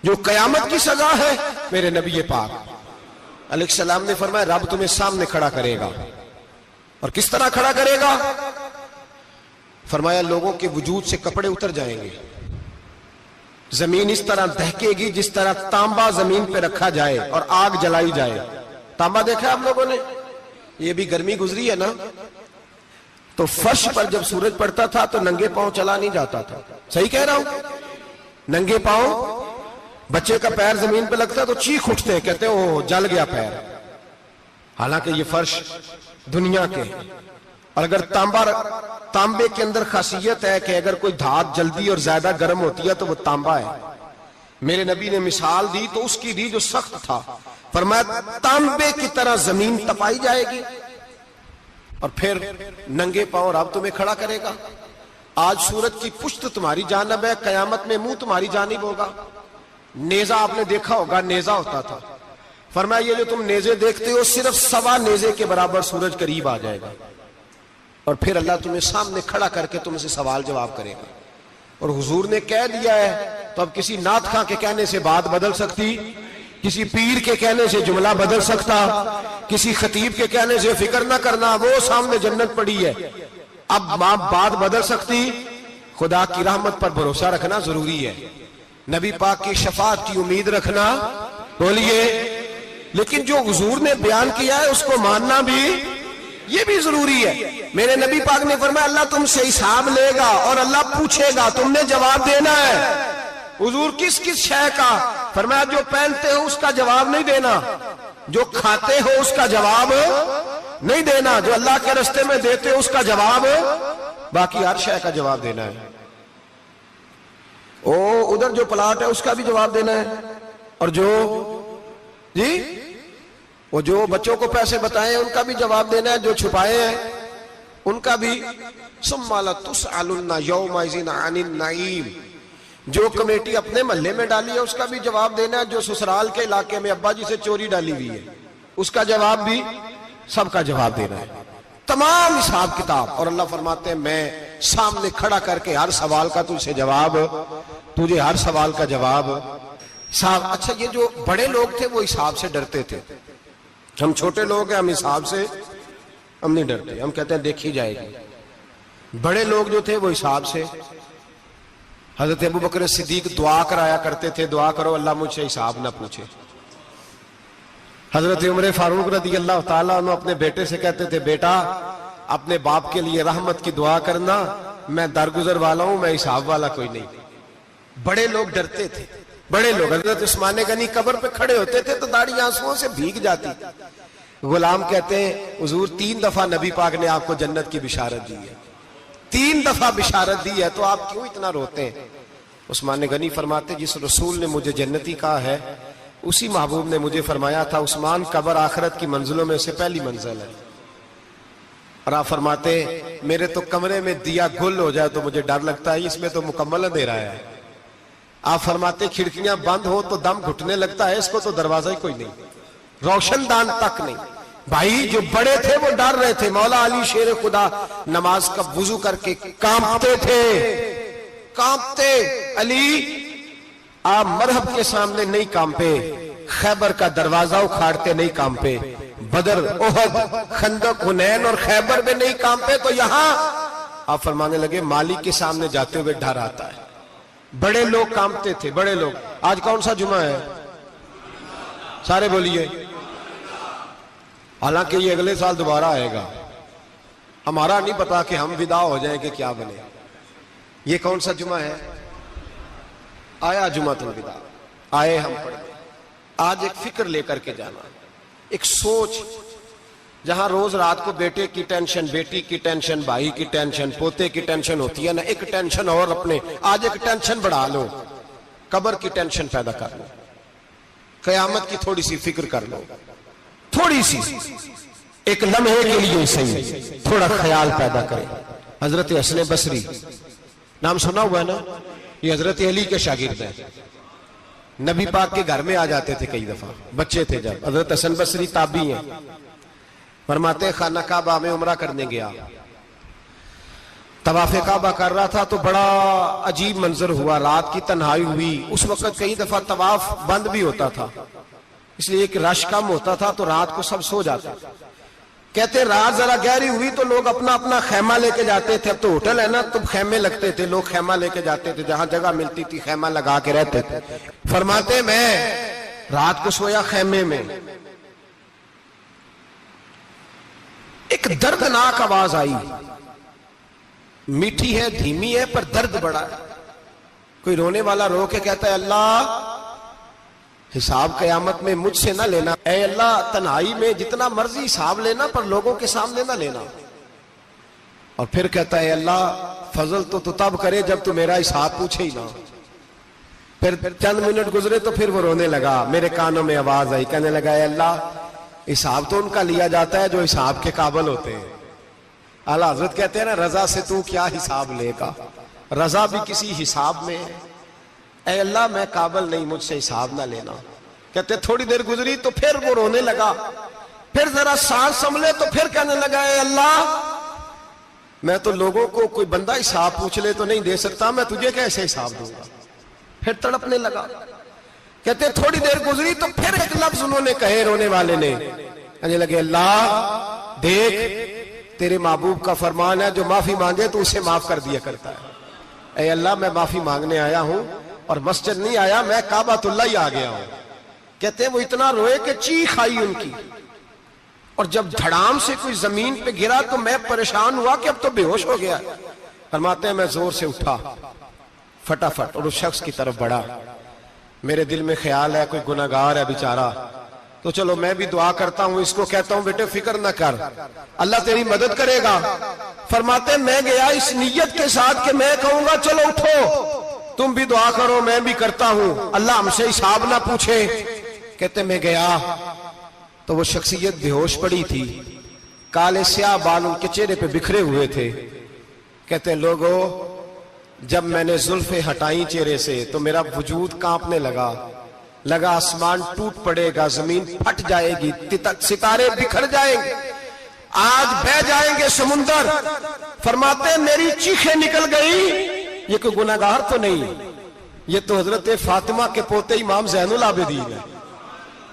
جو قیامت کی سزا ہے، میرے نبی پاک علیہ السلام نے فرمایا رب تمہیں سامنے کھڑا کرے گا، اور کس طرح کھڑا کرے گا؟ فرمایا لوگوں کے وجود سے کپڑے اتر جائیں گے، زمین اس طرح دہکے گی جس طرح تانبا زمین پہ رکھا جائے اور آگ جلائی جائے۔ تانبا دیکھا آپ لوگوں نے؟ یہ بھی گرمی گزری ہے نا، تو فرش پر جب سورج پڑتا تھا تو ننگے پاؤں چلا نہیں جاتا تھا، صحیح کہہ رہا ہوں؟ ننگے پاؤں، بچے کا پیر زمین پہ لگتا ہے تو چیخ اٹھتے ہیں، کہتے ہیں اوہ جل گیا پیر، حالانکہ یہ فرش دنیا کے۔ اور اگر تانبے کے اندر خاصیت ہے کہ اگر کوئی دھات جلدی اور زیادہ گرم ہوتی ہے تو وہ تانبا ہے۔ میرے نبی نے مثال دی تو اس کی دی جو سخت تھا، فرمایا تانبے کی طرح زمین تپائی جائے گی، اور پھر ننگے پاؤں رب تمہیں کھڑا کرے گا۔ آج سورج کی پشت تمہاری جانب ہے، قیامت میں منہ تمہاری جانب ہوگا۔ نیزہ آپ نے دیکھا ہوگا، نیزہ ہوتا تھا، فرمایا یہ جو تم نیزے دیکھتے ہو صرف 1.25 نیزے کے برابر سورج قریب آ جائے گا، اور پھر اللہ تمہیں سامنے کھڑا کر کے تم سے سوال جواب کرے گا۔ اور حضور نے کہہ دیا ہے تو اب کسی نعت خواں کے کہنے سے بات بدل سکتی، کسی پیر کے کہنے سے جملہ بدل سکتا، کسی خطیب کے کہنے سے فکر نہ کرنا وہ سامنے جنت پڑی ہے، اب بات بدل سکتی؟ خدا کی رحمت پر بھروسہ رکھنا ضروری ہے، نبی پاک کی شفاعت کی امید رکھنا، بولیے، لیکن جو حضور نے بیان کیا ہے اس کو ماننا بھی یہ بھی ضروری ہے۔ میرے نبی پاک نے فرمایا اللہ تم سے حساب لے گا اور اللہ پوچھے گا، تم نے جواب دینا ہے۔ حضور کس کس شے کا؟ فرمایا جو پہنتے ہو اس کا جواب نہیں دینا، جو کھاتے ہو اس کا جواب نہیں دینا، جو اللہ کے رستے میں دیتے ہو اس کا جواب، باقی ہر شے کا جواب دینا ہے۔ ادھر جو پلاٹ ہے اس کا بھی جواب دینا ہے، اور وہ جو بچوں کو پیسے بتائے ان کا بھی جواب دینا ہے، جو چھپائے ہیں ان کا بھی۔ ثم لتسألن یومئذ عن النعیم، جو کمیٹی اپنے محلے میں ڈالی ہے اس کا بھی جواب دینا ہے، جو سسرال کے علاقے میں ابا جی سے چوری ڈالی ہوئی ہے اس کا جواب بھی، سب کا جواب دینا ہے، تمام حساب کتاب۔ اور اللہ فرماتے ہیں میں سامنے کھڑا کر کے ہر سوال کا تجھے جواب، تجھے ہر سوال کا جواب۔ اچھا یہ جو بڑے لوگ تھے وہ حساب سے ڈرتے تھے، ہم چھوٹے لوگ ہیں ہم حساب سے ہم نہیں ڈرتے، ہم کہتے ہیں دیکھی جائے گی۔ بڑے لوگ جو تھے وہ حساب سے، حضرت ابوبکر صدیق دعا کرایا کرتے تھے، دعا کرو اللہ مجھ سے حساب نہ پوچھے۔ حضرت عمر فاروق رضی اللہ تعالیٰ عنہ اپنے بیٹے سے کہتے تھے بیٹا اپنے باپ کے لیے رحمت کی دعا کرنا، میں درگزر والا ہوں، میں حساب والا کوئی نہیں۔ بڑے لوگ ڈرتے تھے، بڑے لوگ۔ حضرت عثمان غنی قبر پہ کھڑے ہوتے تھے تو داڑھی آنسوؤں سے بھیگ جاتی۔ غلام کہتے ہیں حضور 3 دفعہ نبی پاک نے آپ کو جنت کی بشارت دی ہے، 3 دفعہ بشارت دی ہے، تو آپ کیوں اتنا روتے ہیں؟ عثمان غنی فرماتے جس رسول نے مجھے جنتی کہا ہے اسی محبوب نے مجھے فرمایا تھا عثمان قبر آخرت کی منزلوں میں سے پہلی منزل ہے۔ اور آپ فرماتے میرے تو کمرے میں دیا گل ہو جائے تو مجھے ڈر لگتا ہے، اس میں تو مکمل اندھیرا ہے۔ آپ فرماتے کھڑکیاں بند ہو تو دم گھٹنے لگتا ہے، اس کو تو دروازہ ہی کوئی نہیں، روشن دان تک نہیں۔ بھائی جو بڑے تھے وہ ڈر رہے تھے۔ مولا علی شیر خدا نماز کا وضو کر کے کانپتے تھے، کانپتے۔ علی آپ مرحب کے سامنے نہیں کانپے، خیبر کا دروازہ اکھاڑتے نہیں کانپے، بدر، احد، خندق، حنین اور خیبر میں نہیں کانپے تو یہاں آپ فرمانے لگے مالک کے سامنے جاتے ہوئے ڈر آتا ہے. بڑے لوگ کانپتے تھے، بڑے لوگ. آج کون سا جمعہ ہے؟ سارے بولیے. حالانکہ یہ اگلے سال دوبارہ آئے گا، ہمارا نہیں پتا کہ ہم ودا ہو جائیں کہ کیا بنے. یہ کون سا جمعہ ہے؟ آیا جمعۃ الوداع، آئے ہم پڑھ گئے. آج ایک فکر لے کر کے جانا، ایک سوچ. جہاں روز رات کو بیٹے کی ٹینشن، بیٹی کی ٹینشن، بھائی کی ٹینشن، پوتے کی ٹینشن ہوتی ہے نا، ایک ٹینشن اور اپنے آج ایک ٹینشن بڑھا لو، قبر کی ٹینشن پیدا کر لو، قیامت کی تھوڑی سی فکر کر لو، تھوڑی سی، ایک لمحے کے لیے صحیح تھوڑا خیال پیدا کرے. حضرت حسن بصری نام سنا ہوا ہے نا، یہ حضرت علی کے شاگرد ہیں. نبی پاک کے گھر میں آ جاتے تھے کئی دفعہ، بچے تھے جب. حضرت حسن بصری تابعی ہیں. فرماتے خانہ کعبہ میں عمرہ کرنے گیا، طواف کعبہ کر رہا تھا تو بڑا عجیب منظر ہوا. رات کی تنہائی ہوئی. اس وقت کئی دفعہ طواف بند بھی ہوتا تھا، اس لیے کہ رش کم ہوتا تھا تو رات کو سب سو جاتے. کہتے رات ذرا گہری ہوئی تو لوگ اپنا اپنا خیمہ لے کے جاتے تھے. اب تو ہوٹل ہے نا تو خیمے لگتے تھے، لوگ خیمہ لے کے جاتے تھے، جہاں جگہ ملتی تھی خیمہ لگا کے رہتے تھے. فرماتے میں رات کو سویا خیمے میں، ایک دردناک آواز آئی. میٹھی ہے، دھیمی ہے، پر درد بڑا ہے. کوئی رونے والا رو کے کہتا ہے اللہ حساب قیامت میں مجھ سے نہ لینا، اے اللہ تنہائی میں جتنا مرضی حساب لینا پر لوگوں کے سامنے نہ لینا. اور پھر کہتا ہے اللہ فضل تو تب کرے جب تو میرا حساب پوچھے ہی نہ. پھر چند منٹ گزرے تو پھر وہ رونے لگا. میرے کانوں میں آواز آئی، کہنے لگا اے اللہ حساب تو ان کا لیا جاتا ہے جو حساب کے قابل ہوتے ہیں. اعلیٰ حضرت کہتے ہیں نا رضا سے تو کیا حساب لے گا، رضا بھی کسی حساب میں ہے. اے اللہ میں قابل نہیں، مجھ سے حساب نہ لینا. کہتے تھوڑی دیر گزری تو پھر وہ رونے لگا. پھر ذرا سانس سنبھلے تو پھر کہنے لگا اے اللہ میں تو لوگوں کو کوئی بندہ حساب پوچھ لے تو نہیں دے سکتا، میں تجھے کیسے حساب دوں گا. پھر تڑپنے لگا. کہتے تھوڑی دیر گزری تو پھر ایک لفظ انہوں نے کہے رونے والے نے، کہنے لگے اللہ دیکھ تیرے محبوب کا فرمان ہے جو معافی مانگے تو اسے معاف کر دیا کرتا ہے. اے اللہ میں معافی مانگنے آیا ہوں اور مسجد نہیں آیا، میں کعبۃ اللہ ہی آ گیا ہوں. کہتے ہیں وہ اتنا روئے کہ چیخ آئی ان کی، اور جب دھڑام سے کوئی زمین پہ گرا تو میں پریشان ہوا کہ اب تو بے ہوش ہو گیا. فرماتے ہیں میں زور سے اٹھا فٹافٹ اور اس شخص کی طرف بڑھا. میرے دل میں خیال ہے کوئی گناہگار ہے بیچارہ، تو چلو میں بھی دعا کرتا ہوں. اس کو کہتا ہوں بیٹے فکر نہ کر، اللہ تیری مدد کرے گا. فرماتے میں گیا اس نیت کے ساتھ کہ میں کہوں گا چلو اٹھو تم بھی دعا کرو، میں بھی کرتا ہوں، اللہ ہم سے حساب نہ پوچھے. کہتے میں گیا تو وہ شخصیت بے ہوش پڑی تھی، کالے سیاہ بال ان کے چہرے پہ بکھرے ہوئے تھے. کہتے لوگو جب میں نے زلفیں ہٹائیں چہرے سے تو میرا وجود کانپنے لگا آسمان ٹوٹ پڑے گا، زمین پھٹ جائے گی، ستارے بکھر جائیں گے، آج بہ جائیں گے سمندر. فرماتے میری چیخیں نکل گئی. یہ کوئی گناہگار تو نہیں، یہ تو حضرت فاطمہ کے پوتے امام زین العابدین ہے.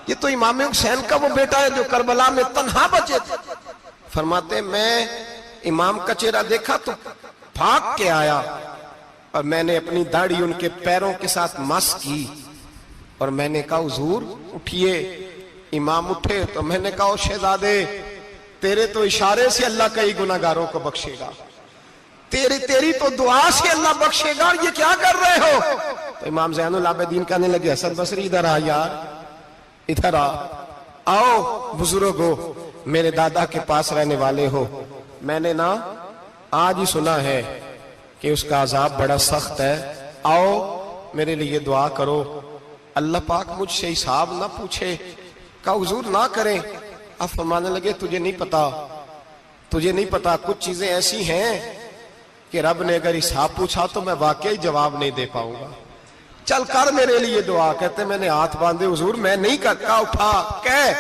یہ تو امام حسین کا وہ بیٹا ہے جو کربلا میں تنہا بچے تھے. فرماتے میں امام کا چہرہ دیکھا تو بھاگ کے آیا اور میں نے اپنی داڑھی ان کے پیروں کے ساتھ مس کی اور میں نے کہا حضور اٹھئے. امام اٹھے تو میں نے کہا شہزادے تیرے تو اشارے سے اللہ کئی گناہگاروں کو بخشے گا، تیری تو دعا سے اللہ بخشے گا، یہ کیا کر رہے ہو؟ تو امام زین العابدین کہنے لگے حسن بصری ادھر آ یار، ادھر آؤ بزرگو، میرے دادا کے پاس رہنے والے ہو. میں نے نا آج ہی سنا ہے کہ اس کا عذاب بڑا سخت ہے، آؤ میرے لیے دعا کرو، اللہ پاک مجھ سے حساب نہ پوچھے. کہا حضور نہ کریں. اب فرمانے لگے تجھے نہیں پتا کچھ چیزیں ایسی ہیں کہ رب نے اگر حساب پوچھا تو میں واقعی جواب نہیں دے پاؤں گا، چل کر میرے لیے دعا. کہتے میں نے ہاتھ باندھے حضور میں نہیں کرتا. اٹھا کہہ.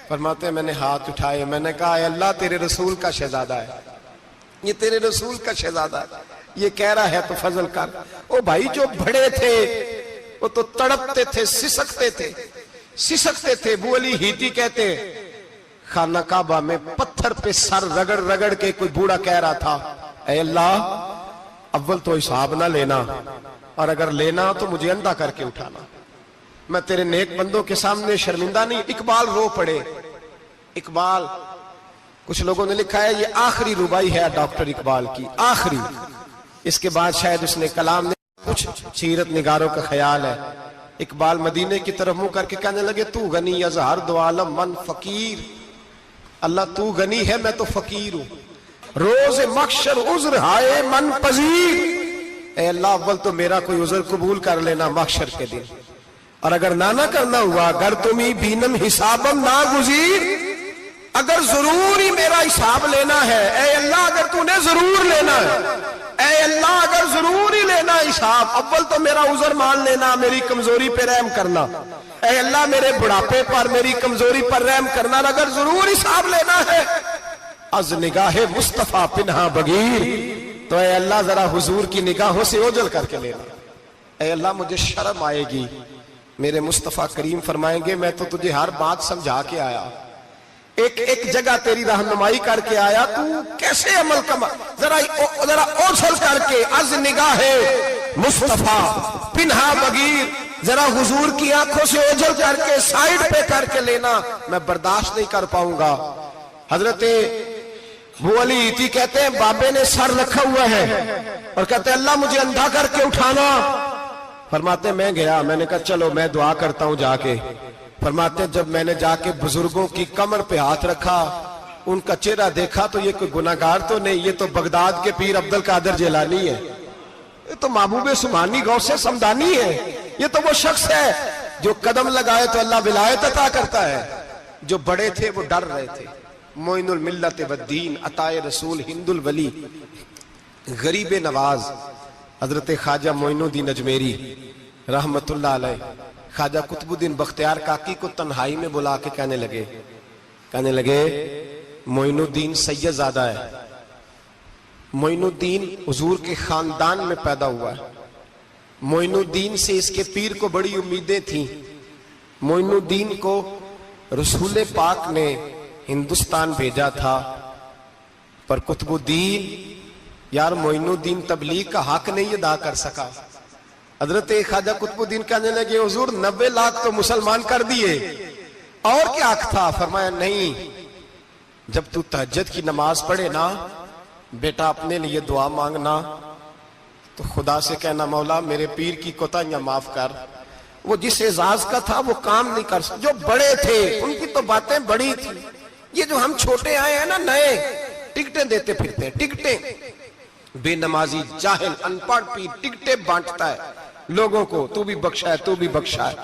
فرماتے میں نے ہاتھ اٹھائے، میں نے کہا اے اللہ تیرے رسول کا شہزادہ ہے، یہ تیرے رسول کا شہزادہ ہے، یہ کہہ رہا ہے تو فضل کر. او بھائی جو بڑے تھے وہ تو تڑپتے تھے، سسکتے تھے. ابو علی ہیتی کہتے خانہ کعبہ میں پتھر پہ سر رگڑ رگڑ کے کوئی بوڑھا کہہ رہا تھا اے اللہ اول تو حساب نہ لینا، اور اگر لینا تو مجھے اندھا کر کے اٹھانا، میں تیرے نیک بندوں کے سامنے شرمندہ نہیں۔ اقبال رو پڑے۔ اقبال، کچھ لوگوں نے لکھا ہے یہ آخری ربائی ہے ڈاکٹر اقبال کی، آخری، اس کے بعد شاید اس نے کلام نے کچھ سیرت نگاروں کا خیال ہے۔ اقبال مدینے کی طرف منہ کر کے کہنے لگے تو غنی از ہر دو عالم من فقیر، اللہ تو غنی ہے میں تو فقیر ہوں، روز محشر عذر ہائے من پذیر، اے اللہ اول تو میرا کوئی عذر قبول کر لینا محشر کے دن، اور اگر نہ کرنا ہوا اگر تمہیں بینم حسابم نہ گزیر، اگر ضرور ہی میرا حساب لینا ہے، اے اللہ اگر تو نے ضرور لینا ہے، اے اللہ اگر ضرور ہی لینا حساب، اول تو میرا عذر مان لینا، میری کمزوری پہ رحم کرنا، اے اللہ میرے بڑھاپے پر میری کمزوری پر رحم کرنا، اگر ضرور حساب لینا ہے از نگاہ مصطفیٰ پنہا بغیر، تو اے اللہ ذرا حضور کی نگاہوں سے اوجھل کر کے لینا، اے اللہ مجھے شرم آئے گی۔ میرے مصطفیٰ کریم فرمائیں گے میں تو تجھے ہر بات سمجھا کے آیا، ایک جگہ تیری رہنمائی کر کے آیا، تو کیسے عمل کما، ذرا اوجھل کر کے از نگاہ مصطفیٰ پنہا بغیر، ذرا حضور کی آنکھوں سے اوجھل کر کے سائیڈ پہ کر کے لینا، میں برداشت نہیں کر پاؤں گا۔ حضرت ابو علی ایتی کہتے ہیں بابے نے سر رکھا ہوا ہے اور کہتے ہیں اللہ مجھے اندھا کر کے اٹھانا، فرماتے میں گیا، میں نے کہا چلو میں دعا کرتا ہوں جا کے، فرماتے جب میں نے جا کے بزرگوں کی کمر پہ ہاتھ رکھا، ان کا چہرہ دیکھا تو یہ کوئی گناہگار تو نہیں، یہ تو بغداد کے پیر عبد القادر جیلانی ہے، یہ تو محبوب سبحانی غوث سمدانی ہے، یہ تو وہ شخص ہے جو قدم لگائے تو اللہ ولایت عطا کرتا ہے۔ جو بڑے تھے وہ ڈر رہے تھے، معین الملت والدین، عطائے رسول، ہند الولی، غریب نواز حضرت خواجہ معین الدین اجمیری رحمت اللہ علیہ، خواجہ قطب الدین بختیار کاکی کو تنہائی میں بلا کے کہنے لگے معین الدین سید زادہ ہے، معین الدین حضور کے خاندان میں پیدا ہوا ہے، معین الدین سے اس کے پیر کو بڑی امیدیں تھیں، معین الدین کو رسول پاک نے ہندوستان بھیجا تھا، پر قطب الدین یار معین الدین تبلیغ کا حق نہیں ادا کر سکا۔ حضرت خواجہ قطب الدین کہنے لگے حضور 90 لاکھ تو مسلمان کر دیے، اور کیا حق تھا؟ فرمایا نہیں، جب تو تہجد کی نماز پڑھے نا بیٹا اپنے لیے دعا مانگنا تو خدا سے کہنا مولا میرے پیر کی کوتاہیاں معاف کر، وہ جس اعزاز کا تھا وہ کام نہیں کر سکتا، جو بڑے تھے ان کی تو باتیں بڑی تھی، یہ جو ہم چھوٹے آئے ہیں نا نئے، ٹکٹیں دیتے پھرتے ہیں، ٹکٹیں، بے نمازی جاہل ان پڑھ پیر ٹکٹیں بانٹتا ہے لوگوں کو، تو بھی بخشا ہے تو بھی بخشا ہے،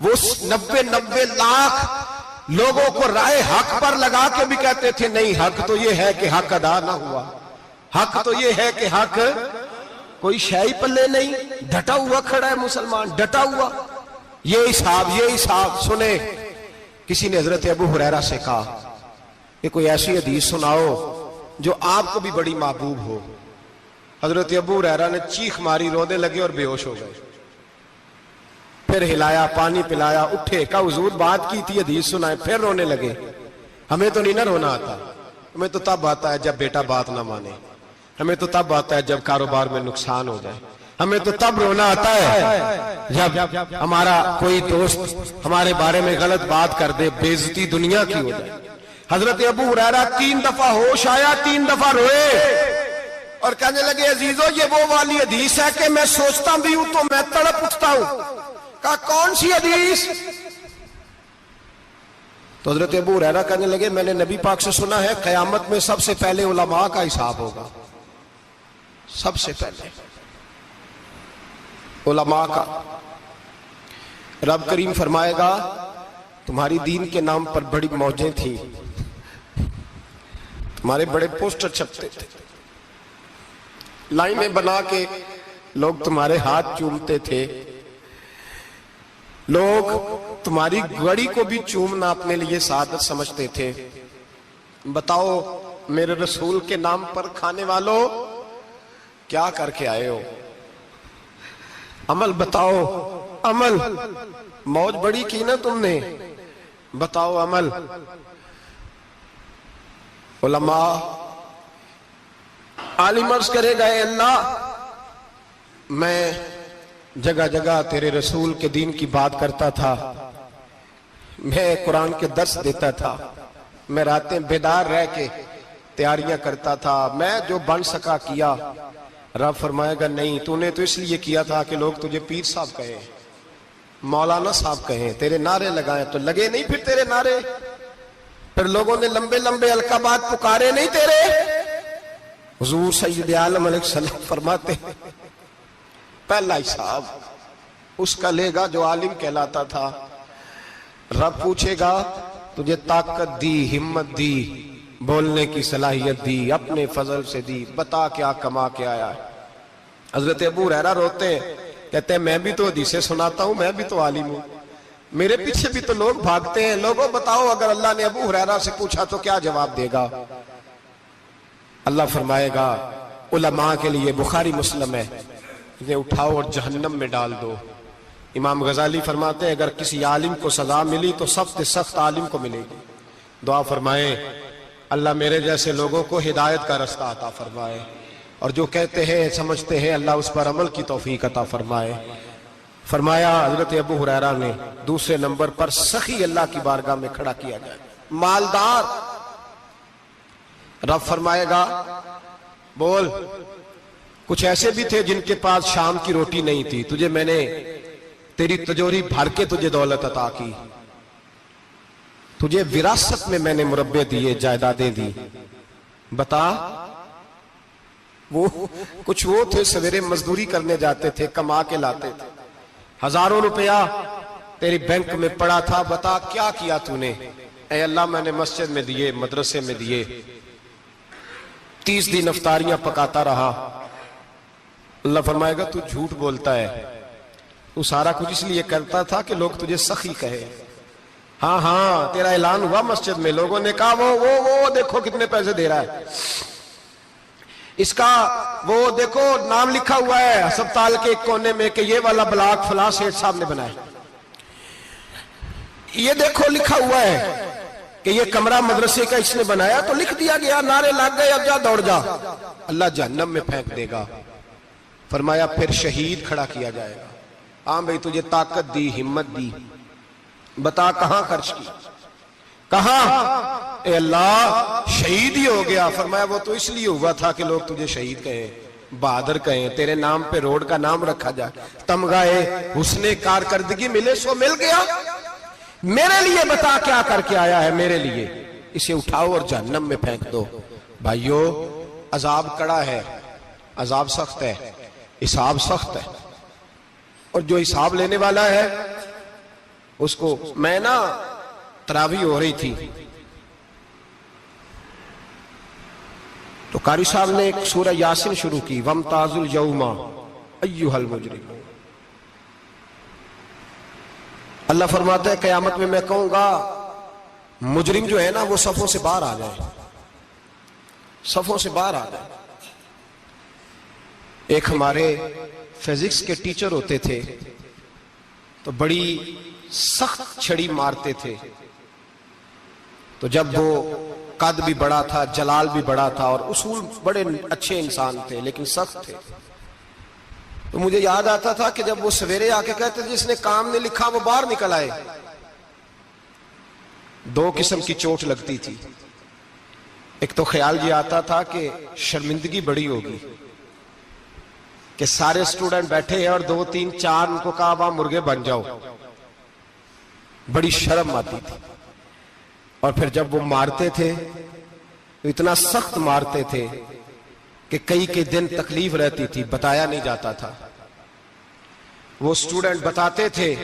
وہ 90 لاکھ لوگوں کو رائے حق پر لگا کے بھی کہتے تھے نہیں حق تو یہ ہے کہ حق ادا نہ ہوا، حق تو یہ ہے کہ حق، کوئی شے پلے نہیں، ڈٹا ہوا کھڑا ہے مسلمان، ڈٹا ہوا، یہ حساب سنے۔ کسی نے حضرت ابو ہریرہ سے کہا کہ کوئی ایسی حدیث سناؤ جو آپ کو بھی بڑی محبوب ہو۔ حضرت ابو ہریرہ نے چیخ ماری، رونے لگے اور بے ہوش ہو گئے، پھر ہلایا، پانی پلایا، اٹھے، کہا حضور بات کی تھی حدیث سنائے، پھر رونے لگے۔ ہمیں تو نہیں نہ رونا آتا، ہمیں تو تب آتا ہے جب بیٹا بات نہ مانے، ہمیں تو تب آتا ہے جب کاروبار میں نقصان ہو جائے، ہمیں تو تب رونا آتا ہے جب ہمارا کوئی دوست ہمارے بارے میں غلط بات کر دے، بے عزتی دنیا کی ہو جائے۔ حضرت ابو ہریرہ 3 دفعہ ہوش آیا، 3 دفعہ روئے اور کہنے لگے عزیزو یہ وہ والی حدیث ہے کہ میں سوچتا بھی ہوں تو میں تڑپ اٹھتا ہوں۔ کہا کون سی حدیث؟ تو حضرت ابو ہریرہ کہنے لگے میں نے نبی پاک سے سنا ہے قیامت میں سب سے پہلے علماء کا حساب ہوگا، سب سے پہلے علماء کا۔ رب کریم فرمائے گا تمہاری دین کے نام پر بڑی موجیں تھیں، تمہارے بڑے پوسٹر چھپتے تھے، لائنیں بنا کے لوگ تمہارے ہاتھ چومتے تھے، لوگ تمہاری گڑی کو بھی چومنا اپنے لیے سعادت سمجھتے تھے۔ بتاؤ میرے رسول کے نام پر کھانے والوں کیا کر کے آئے ہو؟ عمل بتاؤ، عمل، موج بڑی کی نا تم نے، بتاؤ عمل۔ علماء عالم عرض کرے گا اے اللہ میں جگہ جگہ تیرے رسول کے دین کی بات کرتا تھا، میں قرآن کے درس دیتا تھا، میں راتیں بیدار رہ کے تیاریاں کرتا تھا، میں جو بن سکا کیا۔ رب فرمائے گا نہیں، تو نے تو اس لیے کیا تھا کہ لوگ تجھے پیر صاحب کہیں، مولانا صاحب کہیں، تیرے نعرے لگائیں، تو لگے نہیں پھر تیرے نعرے؟ پھر لوگوں نے لمبے لمبے القابات پکارے نہیں تیرے؟ حضور سید عالم علیہ السلام فرماتے ہیں پہلا حساب اس کا لے گا جو عالم کہلاتا تھا۔ رب پوچھے گا تجھے طاقت دی، ہمت دی، بولنے کی صلاحیت دی، اپنے فضل سے دی، بتا کیا کما کے آیا ہے۔ حضرت ابو ہریرہ روتے ہیں، کہتے ہیں میں بھی تو حدیثیں سناتا ہوں، میں بھی تو عالم ہوں، میرے پیچھے بھی تو لوگ بھاگتے ہیں، لوگوں بتاؤ اگر اللہ نے ابو ہریرہ سے پوچھا تو کیا جواب دے گا؟ اللہ فرمائے گا علماء کے لیے بخاری مسلم ہے، انہیں اٹھاؤ اور جہنم میں ڈال دو۔ امام غزالی فرماتے ہیں اگر کسی عالم کو سزا ملی تو سخت سخت عالم کو ملے گی۔ دعا فرمائے اللہ میرے جیسے لوگوں کو ہدایت کا رستہ عطا فرمائے، اور جو کہتے ہیں سمجھتے ہیں اللہ اس پر عمل کی توفیق عطا فرمائے۔ فرمایا حضرت ابو ہریرہ نے دوسرے نمبر پر سخی اللہ کی بارگاہ میں کھڑا کیا جائے، مالدار۔ رب فرمائے گا بول، کچھ ایسے بھی تھے جن کے پاس شام کی روٹی نہیں تھی، تجھے میں نے تیری تجوری بھر کے تجھے دولت عطا کی، تجھے وراثت میں نے مربے دیے، جائیدادیں دی، بتا۔ وہ کچھ وہ تھے سویرے مزدوری کرنے جاتے تھے، کما کے لاتے تھے، ہزاروں روپیہ تیری بینک میں پڑا تھا، بتا کیا کیا تو نے؟ اے اللہ میں نے مسجد میں دیے، مدرسے میں دیے، 30 دن افطاریاں پکاتا رہا۔ اللہ فرمائے گا تو جھوٹ بولتا ہے، تو سارا کچھ اس لیے کرتا تھا کہ لوگ تجھے سخی کہے۔ ہاں ہاں تیرا اعلان ہوا مسجد میں، لوگوں نے کہا وہ دیکھو کتنے پیسے دے رہا ہے، اس کا وہ دیکھو نام لکھا ہوا ہے ہسپتال کے ایک کونے میں کہ یہ والا بلاک فلاں سیٹھ صاحب نے بنایا، یہ دیکھو لکھا ہوا ہے کہ یہ کمرہ مدرسے کا اس نے بنایا، تو لکھ دیا گیا، نعرے لگ گئے، اب جا دوڑ جا۔ اللہ جہنم میں پھینک دے گا۔ فرمایا پھر شہید کھڑا کیا جائے گا، ہاں بھئی تجھے طاقت دی، ہمت دی، بتا کہاں خرچ کی، کہاں؟ اے اللہ شہید ہی ہو گیا۔ فرمایا وہ تو اس لیے ہوا تھا کہ لوگ تجھے شہید کہیں، بہادر کہیں، تیرے نام پہ روڈ کا نام رکھا جائے، تمغہ حسن کارکردگی ملے، سو مل گیا۔ میرے لیے بتا کیا کر کے آیا ہے، میرے لیے، اسے اٹھاؤ اور جہنم میں پھینک دو۔ بھائیو عذاب کڑا ہے، عذاب سخت ہے، حساب سخت ہے، اور جو حساب لینے والا ہے اس کو، میں نا تراویح ہو رہی تھی تو قاری صاحب نے ایک سورہ یاسین شروع کی، وَامْتَازُوا الْيَوْمَ أَيُّهَا الْمُجْرِمُونَ۔ اللہ فرماتا ہے قیامت میں کہوں گا مجرم جو ہے نا وہ صفوں سے باہر آ جائے، صفوں سے باہر آ جائے۔ ایک ہمارے فزکس کے ٹیچر ہوتے تھے تو بڑی سخت چھڑی مارتے تھے، تو جب وہ قد بھی بڑا تھا، جلال بھی بڑا تھا، اور اصول بڑے اچھے انسان تھے لیکن سخت تھے، تو مجھے یاد آتا تھا کہ جب وہ سویرے آ کے کہتے تھے جس نے کام نے لکھا وہ باہر نکل آئے۔ 2 قسم کی چوٹ لگتی تھی، ایک تو خیال یہ آتا تھا کہ شرمندگی بڑی ہوگی کہ سارے اسٹوڈنٹ بیٹھے ہیں اور 2 3 4 ان کو کہا وہاں مرغے بن جاؤ، بڑی شرم آتی تھی۔ اور پھر جب وہ مارتے تھے تو اتنا سخت مارتے تھے کہ کئی دن تکلیف رہتی تھی، بتایا نہیں جاتا تھا۔ وہ اسٹوڈنٹ بتاتے تھے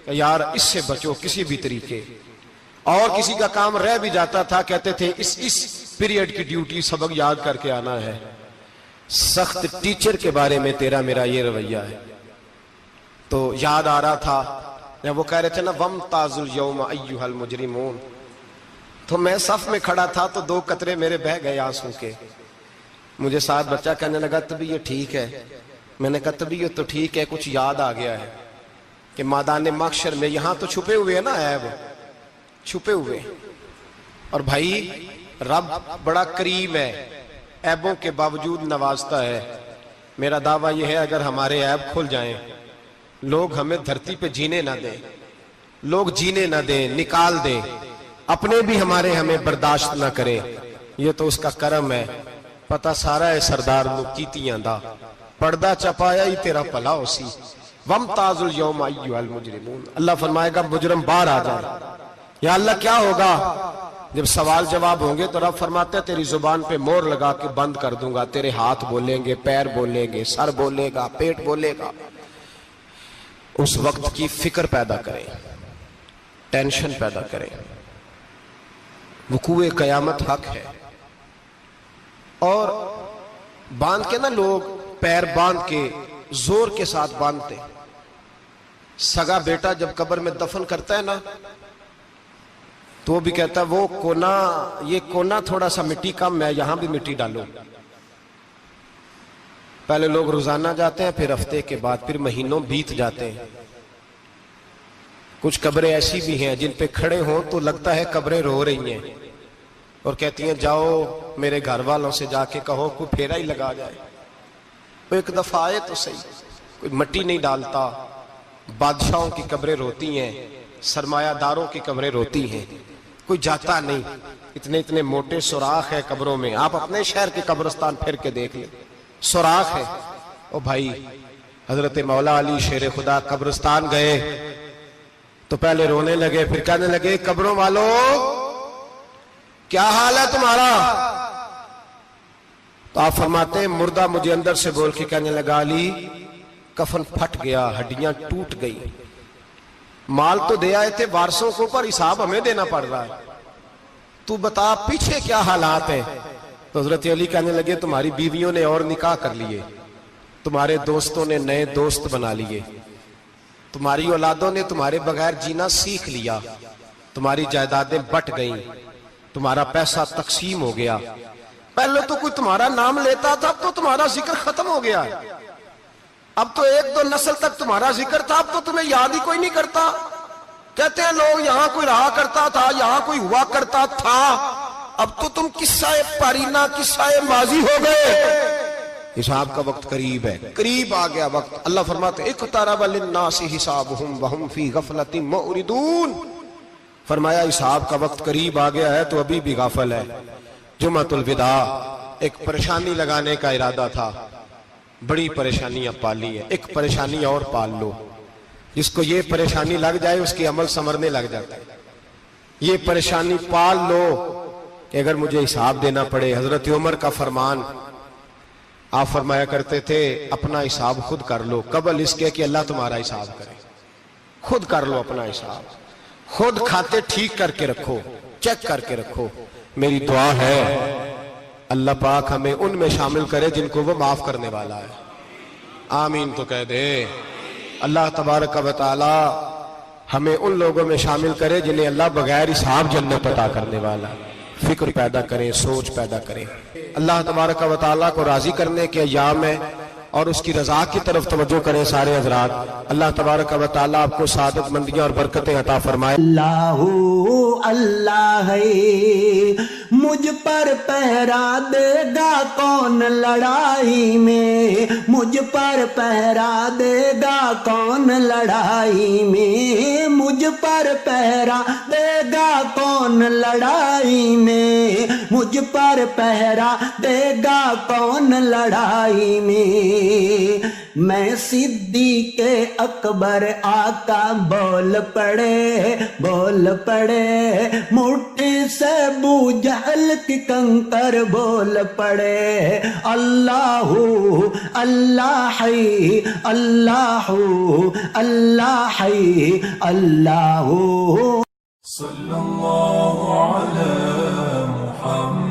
کہ یار اس سے بچو کسی بھی طریقے، اور کسی کا کام رہ بھی جاتا تھا کہتے تھے اس پیریڈ کی ڈیوٹی سبق یاد کر کے آنا ہے۔ سخت ٹیچر کے بارے میں تیرا میرا یہ رویہ ہے۔ تو یاد آ رہا تھا جب وہ کہہ رہے تھے نا وَامْتَازُوا الْيَوْمَ أَيُّهَا الْمُجْرِمُونَ، تو میں صف میں کھڑا تھا تو 2 قطرے میرے بہہ گئے آنسوں کے۔ مجھے ساتھ بچہ کہنے لگا طبیعت ٹھیک ہے، میں نے کہا طبیعت تو ٹھیک ہے، کچھ یاد آ گیا ہے کہ میدان محشر میں یہاں تو چھپے ہوئے ہیں نا عیب، چھپے ہوئے۔ اور بھائی رب بڑا کریم ہے، عیبوں کے باوجود نوازتا ہے۔ میرا دعویٰ یہ ہے اگر ہمارے عیب کھل جائیں، لوگ ہمیں دھرتی پہ جینے نہ دیں، لوگ جینے نہ دیں، نکال دیں، اپنے بھی ہمیں برداشت نہ کریں، یہ تو اس کا کرم ہے۔ پتہ سارا ہے سردار نو کیتیاں دا، پردہ چپایا ہی تیرا پلا ہو سی، وَامْتَازُ الْيَوْمَ أَيُّهَا الْمُجْرِمُونَ۔ اللہ فرمائے گا مجرم باہر آ جائے۔ یا اللہ کیا ہوگا؟ جب سوال جواب ہوں گے تو رب فرماتے ہیں تیری زبان پہ مور لگا کے بند کر دوں گا، تیرے ہاتھ بولیں گے، پیر بولیں گے، سر بولے گا، پیٹ بولے گا۔ اس وقت کی فکر پیدا کریں، ٹینشن پیدا کریں۔ وقوع قیامت حق ہے، اور باندھ کے نا لوگ پیر باندھ کے زور کے ساتھ باندھتے۔ سگا بیٹا جب قبر میں دفن کرتا ہے نا تو وہ بھی کہتا ہے وہ کونا، یہ کونا تھوڑا سا مٹی کم ہے، یہاں بھی مٹی ڈالو۔ پہلے لوگ روزانہ جاتے ہیں، پھر ہفتے کے بعد، پھر مہینوں بیت جاتے ہیں۔ کچھ قبریں ایسی بھی ہیں جن پہ کھڑے ہوں تو لگتا ہے قبریں رو رہی ہیں اور کہتی ہیں جاؤ میرے گھر والوں سے جا کے کہو کوئی پھیرا ہی لگا جائے، وہ ایک دفعہ آئے تو صحیح۔ کوئی مٹی نہیں ڈالتا۔ بادشاہوں کی قبریں روتی ہیں، سرمایہ داروں کی قبریں روتی ہیں، کوئی جاتا نہیں۔ اتنے اتنے موٹے سوراخ ہے قبروں میں، آپ اپنے شہر کے قبرستان پھر کے دیکھ لیں، سوراخ ہے۔ او بھائی، حضرت مولا علی شیر خدا قبرستان گئے تو پہلے رونے لگے، پھر کہنے لگے قبروں والوں کیا حال ہے تمہارا؟ تو آپ فرماتے ہیں مردہ مجھے اندر سے بول کے کہنے لگا علی کفن پھٹ گیا، ہڈیاں ٹوٹ گئی، مال تو دے آئے تھے وارثوں کو پر حساب ہمیں دینا پڑ رہا ہے، تو بتا پیچھے کیا حالات ہیں؟ تو حضرت علی کہنے لگے تمہاری بیویوں نے اور نکاح کر لیے، تمہارے دوستوں نے نئے دوست بنا لیے، تمہاری اولادوں نے تمہارے بغیر جینا سیکھ لیا، تمہاری جائیدادیں بٹ گئیں، تمہارا پیسہ تقسیم ہو گیا۔ پہلے تو کوئی تمہارا نام لیتا تھا، اب تو تمہارا ذکر ختم ہو گیا ہے، اب تو ایک دو نسل تک تمہارا ذکر تھا، اب تو تمہیں یاد ہی کوئی نہیں کرتا۔ کہتے ہیں لوگ یہاں کوئی رہا کرتا تھا، یہاں کوئی ہوا کرتا تھا، اب تو تم قصہ پارینہ، قصہ ماضی ہو گئے۔ حساب کا وقت قریب ہے، قریب آ گیا وقت۔ اللہ فرماتے ہیں اقترب للناس حسابهم وهم فی غفلۃ معرضون۔ فرمایا حساب کا وقت قریب آ گیا ہے تو ابھی بھی غافل ہے۔ جمعۃ الوداع ایک پریشانی لگانے کا ارادہ تھا، بڑی پریشانیاں پالی ہے، ایک پریشانی اور پال لو۔ جس کو یہ پریشانی لگ جائے اس کی عمل سمرنے لگ جاتا ہے۔ یہ پریشانی پال لو کہ اگر مجھے حساب دینا پڑے۔ حضرت عمر کا فرمان، آپ فرمایا کرتے تھے اپنا حساب خود کر لو قبل اس کے کہ اللہ تمہارا حساب کرے۔ خود کر لو اپنا حساب، خود کھاتے ٹھیک کر کے رکھو، چیک کر کے رکھو۔ میری دعا ہے اللہ پاک ہمیں ان میں شامل کرے جن کو وہ معاف کرنے والا ہے۔ آمین تو کہہ دے۔ اللہ تبارک و تعالی ہمیں ان لوگوں میں شامل کرے جنہیں اللہ بغیر حساب جنت عطا کرنے والا ہے۔ فکر پیدا کریں، سوچ پیدا کریں۔ اللہ تبارک و تعالیٰ کو راضی کرنے کے ایام ہے اور اس کی رضا کی طرف توجہ کریں سارے حضرات۔ اللہ تبارک و تعالیٰ آپ کو سعادت مندیاں اور برکتیں عطا فرمائے۔ اللہ اللہ ہے، مجھ پر پہرا دے گا کون لڑائی میں، مجھ پر پہرا دے گا کون لڑائی میں، مجھ پر پہرا دے گا کون لڑائی میں، مجھ پر پہرا دے گا کون لڑائی میں۔ میں صدیق اکبر آقا بول پڑے، بول پڑے، مٹھی سے ابو جہل کی کنکر بول پڑے۔ اللہ اللہ ہے، اللہ اللہ ہے، اللہ صلی اللہ علی محمد